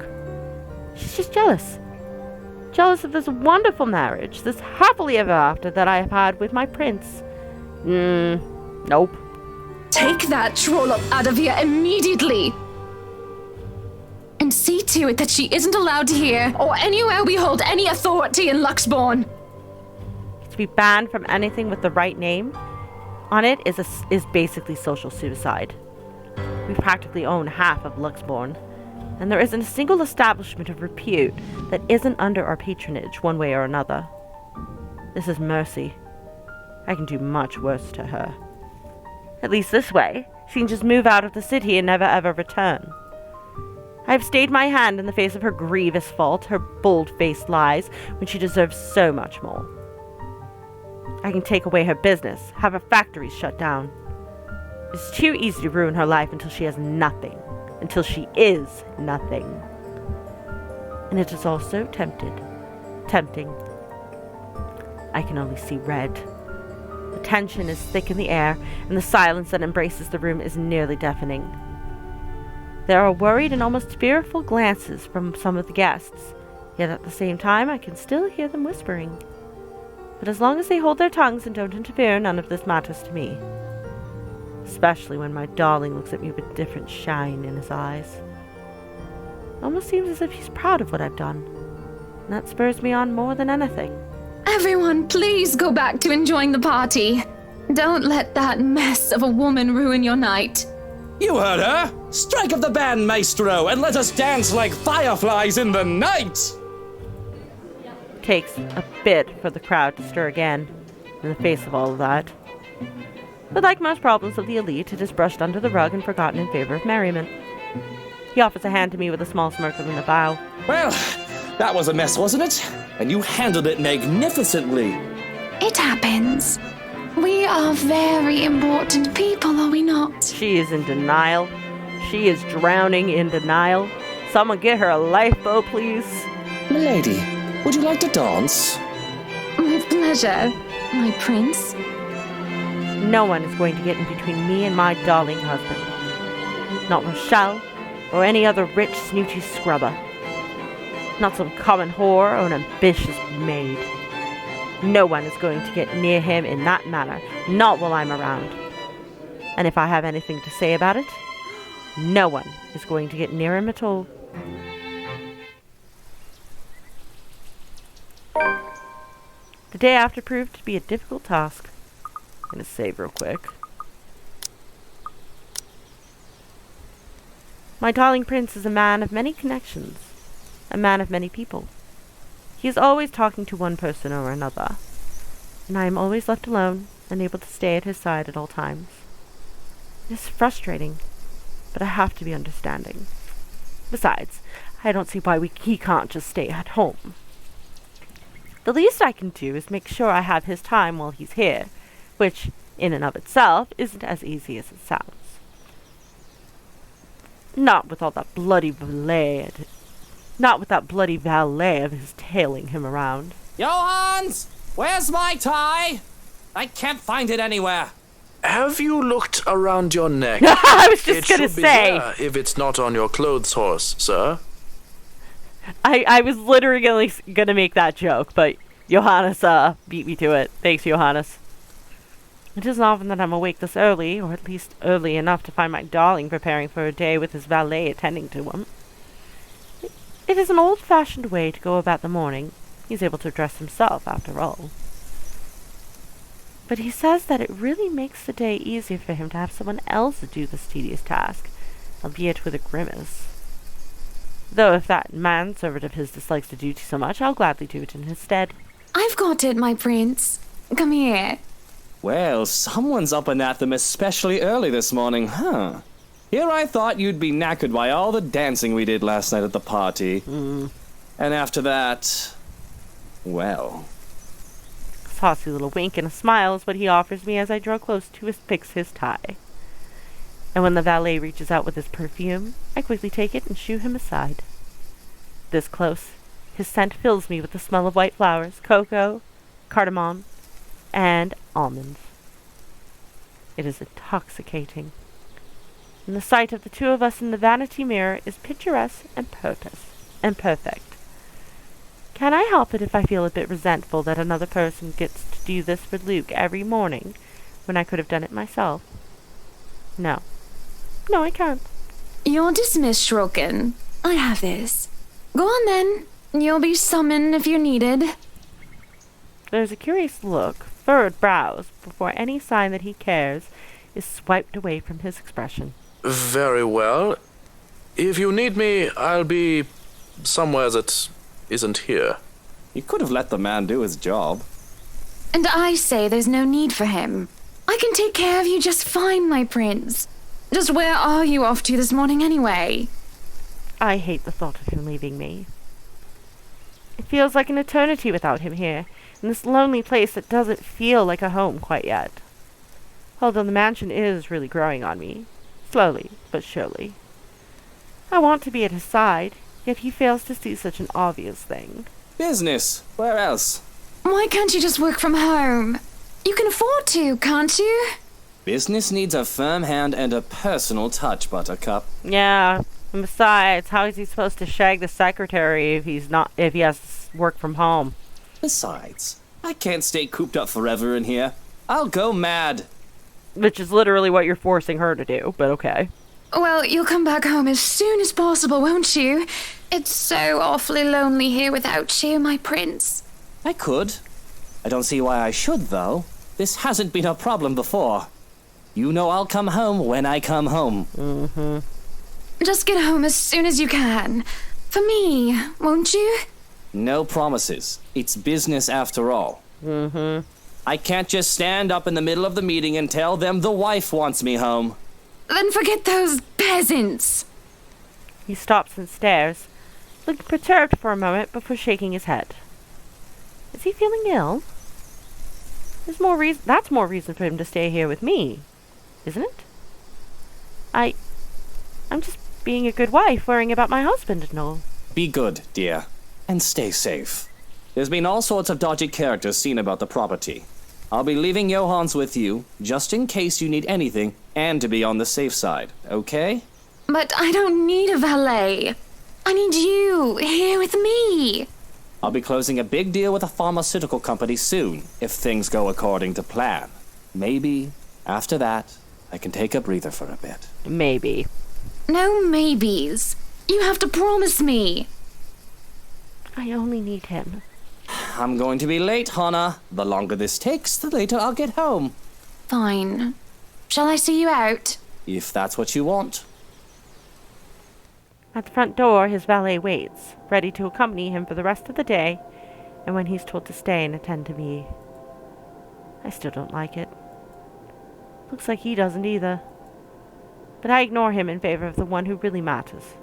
She's just jealous. Jealous of this wonderful marriage, this happily ever after that I have had with my prince. Nope. Take that trollop out of here immediately! And see to it that she isn't allowed here or anywhere we hold any authority in Luxbourne. To be banned from anything with the right name on it is basically social suicide. We practically own half of Luxbourne, and there isn't a single establishment of repute that isn't under our patronage one way or another. This is mercy. I can do much worse to her. At least this way, she can just move out of the city and never ever return. I've stayed my hand in the face of her grievous fault, her bold-faced lies, when she deserves so much more. I can take away her business, have her factories shut down. It's too easy to ruin her life until she has nothing, until she is nothing. And it is all so tempting. I can only see red. The tension is thick in the air, and the silence that embraces the room is nearly deafening. There are worried and almost fearful glances from some of the guests, yet at the same time I can still hear them whispering. But as long as they hold their tongues and don't interfere, none of this matters to me. Especially when my darling looks at me with different shine in his eyes. It almost seems as if he's proud of what I've done, and that spurs me on more than anything. Everyone, please go back to enjoying the party. Don't let that mess of a woman ruin your night. You heard her! Strike up the band, maestro, and let us dance like fireflies in the night! Takes a bit for the crowd to stir again, in the face of all of that. But like most problems of the elite, it is brushed under the rug and forgotten in favor of merriment. He offers a hand to me with a small smirk and a bow. Well, that was a mess, wasn't it? And you handled it magnificently. It happens. We are very important people, are we not? She is in denial. She is drowning in denial. Someone get her a lifeboat, please. Milady, would you like to dance? With pleasure, my prince. No one is going to get in between me and my darling husband. Not Rochelle, or any other rich, snooty scrubber. Not some common whore or an ambitious maid. No one is going to get near him in that manner, not while I'm around. And if I have anything to say about it, no one is going to get near him at all. The day after proved to be a difficult task. I'm going to save real quick. My darling prince is a man of many connections, a man of many people. He is always talking to one person or another, and I am always left alone, unable to stay at his side at all times. It is frustrating, but I have to be understanding. Besides, I don't see why he can't just stay at home. The least I can do is make sure I have his time while he's here, which, in and of itself, isn't as easy as it sounds. Not with that bloody valet of his tailing him around. Johans! Where's my tie? I can't find it anywhere. Have you looked around your neck? I was just gonna It should be say. there if it's not on your clothes horse, sir. I was literally gonna make that joke, but Johannes beat me to it. Thanks, Johannes. It isn't often that I'm awake this early, or at least early enough to find my darling preparing for a day with his valet attending to him. It is an old-fashioned way to go about the morning. He's able to dress himself, after all. But he says that it really makes the day easier for him to have someone else do this tedious task, albeit with a grimace. Though if that manservant of his dislikes the duty so much, I'll gladly do it in his stead. I've got it, my prince. Come here. Well, someone's up and at them especially early this morning, huh? Here I thought you'd be knackered by all the dancing we did last night at the party. And after that, well... A saucy little wink and a smile is what he offers me as I draw close to fix his tie. And when the valet reaches out with his perfume, I quickly take it and shoo him aside. This close, his scent fills me with the smell of white flowers, cocoa, cardamom, and almonds. It is intoxicating. And the sight of the two of us in the vanity mirror is picturesque and perfect. Can I help it if I feel a bit resentful that another person gets to do this for Luke every morning when I could have done it myself? No. No, I can't. You're dismissed, Shroken. I have this. Go on then. You'll be summoned if you're needed. There's a curious look, furrowed brows, before any sign that he cares is swiped away from his expression. Very well. If you need me, I'll be somewhere that isn't here. You could have let the man do his job. And I say there's no need for him. I can take care of you just fine, my prince. Just where are you off to this morning anyway? I hate the thought of him leaving me. It feels like an eternity without him here, in this lonely place that doesn't feel like a home quite yet. Although the mansion is really growing on me, slowly but surely. I want to be at his side, yet he fails to see such an obvious thing. Business. Where else? Why can't you just work from home? You can afford to, can't you? Business needs a firm hand and a personal touch, Buttercup. Yeah, and besides, how is he supposed to shag the secretary if he has to work from home? Besides, I can't stay cooped up forever in here. I'll go mad. Which is literally what you're forcing her to do, but okay. Well, you'll come back home as soon as possible, won't you? It's so awfully lonely here without you, my prince. I could. I don't see why I should, though. This hasn't been a problem before. You know I'll come home when I come home. Mm-hmm. Just get home as soon as you can. For me, won't you? No promises. It's business after all. Mm-hmm. I can't just stand up in the middle of the meeting and tell them the wife wants me home. Then forget those peasants. He stops and stares, looking perturbed for a moment before shaking his head. Is he feeling ill? That's more reason for him to stay here with me, isn't it? I'm just being a good wife, worrying about my husband and all. Be good, dear, and stay safe. There's been all sorts of dodgy characters seen about the property. I'll be leaving Johans with you, just in case you need anything, and to be on the safe side, okay? But I don't need a valet. I need you here with me. I'll be closing a big deal with a pharmaceutical company soon, if things go according to plan. Maybe, after that, I can take a breather for a bit. Maybe. No maybes. You have to promise me. I only need him. I'm going to be late, Hannah. The longer this takes, the later I'll get home. Fine. Shall I see you out? If that's what you want. At the front door, his valet waits, ready to accompany him for the rest of the day, and when he's told to stay and attend to me. I still don't like it. Looks like he doesn't either. But I ignore him in favor of the one who really matters.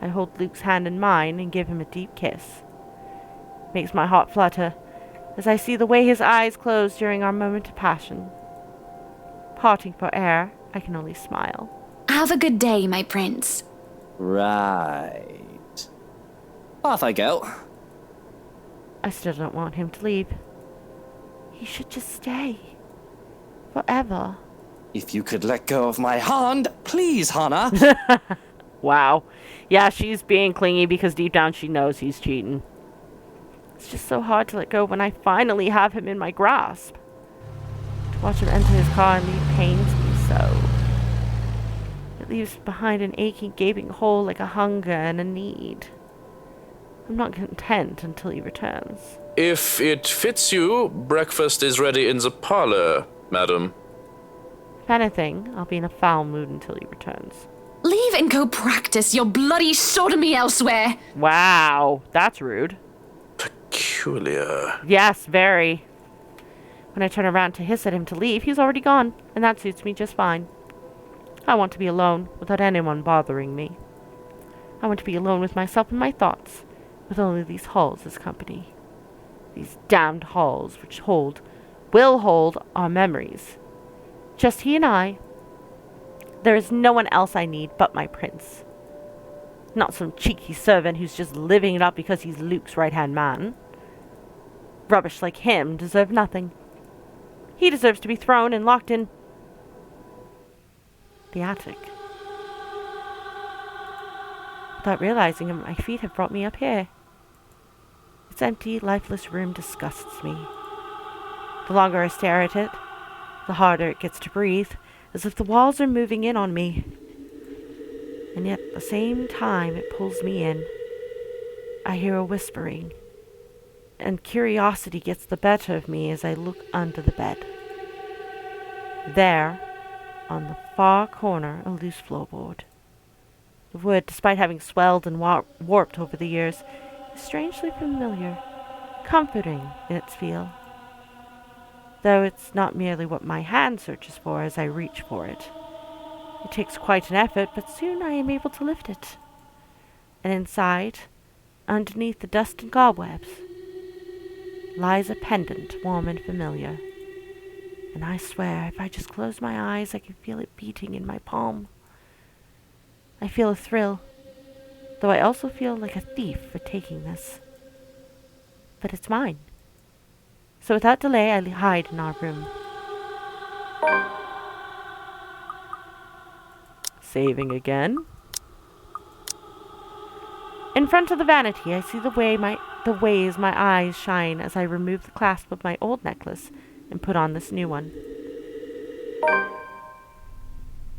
I hold Luke's hand in mine and give him a deep kiss. Makes my heart flutter as I see the way his eyes close during our moment of passion. Parting for air, I can only smile. Have a good day, my prince. Right. Off I go. I still don't want him to leave. He should just stay. Forever. If you could let go of my hand, please, Hannah. Wow. Yeah, she's being clingy because deep down she knows he's cheating. It's just so hard to let go when I finally have him in my grasp. To watch him enter his car and leave pains me so. It leaves behind an aching, gaping hole like a hunger and a need. I'm not content until he returns. If it fits you, breakfast is ready in the parlor, madam. If anything, I'll be in a foul mood until he returns. Leave and go practice your bloody sodomy elsewhere. Wow, that's rude. Peculiar. Yes, very. When I turn around to hiss at him to leave, he's already gone, and that suits me just fine. I want to be alone, without anyone bothering me. I want to be alone with myself and my thoughts, with only these halls as company. These damned halls which will hold our memories. Just he and I. There is no one else I need but my prince. Not some cheeky servant who's just living it up because he's Luke's right-hand man. Rubbish like him deserve nothing. He deserves to be thrown and locked in the attic. Without realizing it, my feet have brought me up here. Its empty, lifeless room disgusts me. The longer I stare at it, the harder it gets to breathe, as if the walls are moving in on me. And yet, at the same time it pulls me in, I hear a whispering, and curiosity gets the better of me as I look under the bed. There, on the far corner, a loose floorboard. The wood, despite having swelled and warped over the years, is strangely familiar, comforting in its feel. Though it's not merely what my hand searches for as I reach for it. It takes quite an effort, but soon I am able to lift it. And inside, underneath the dust and cobwebs, lies a pendant warm and familiar. And I swear, if I just close my eyes, I can feel it beating in my palm. I feel a thrill, though I also feel like a thief for taking this. But it's mine. So without delay, I hide in our room. Saving again. In front of the vanity, I see the ways my eyes shine as I remove the clasp of my old necklace and put on this new one.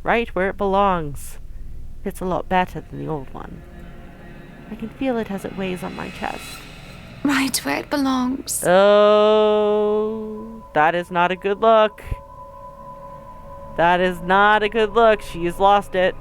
Right where it belongs. Fits a lot better than the old one. I can feel it as it weighs on my chest. Right where it belongs. Oh, that is not a good look. That is not a good look. She's lost it.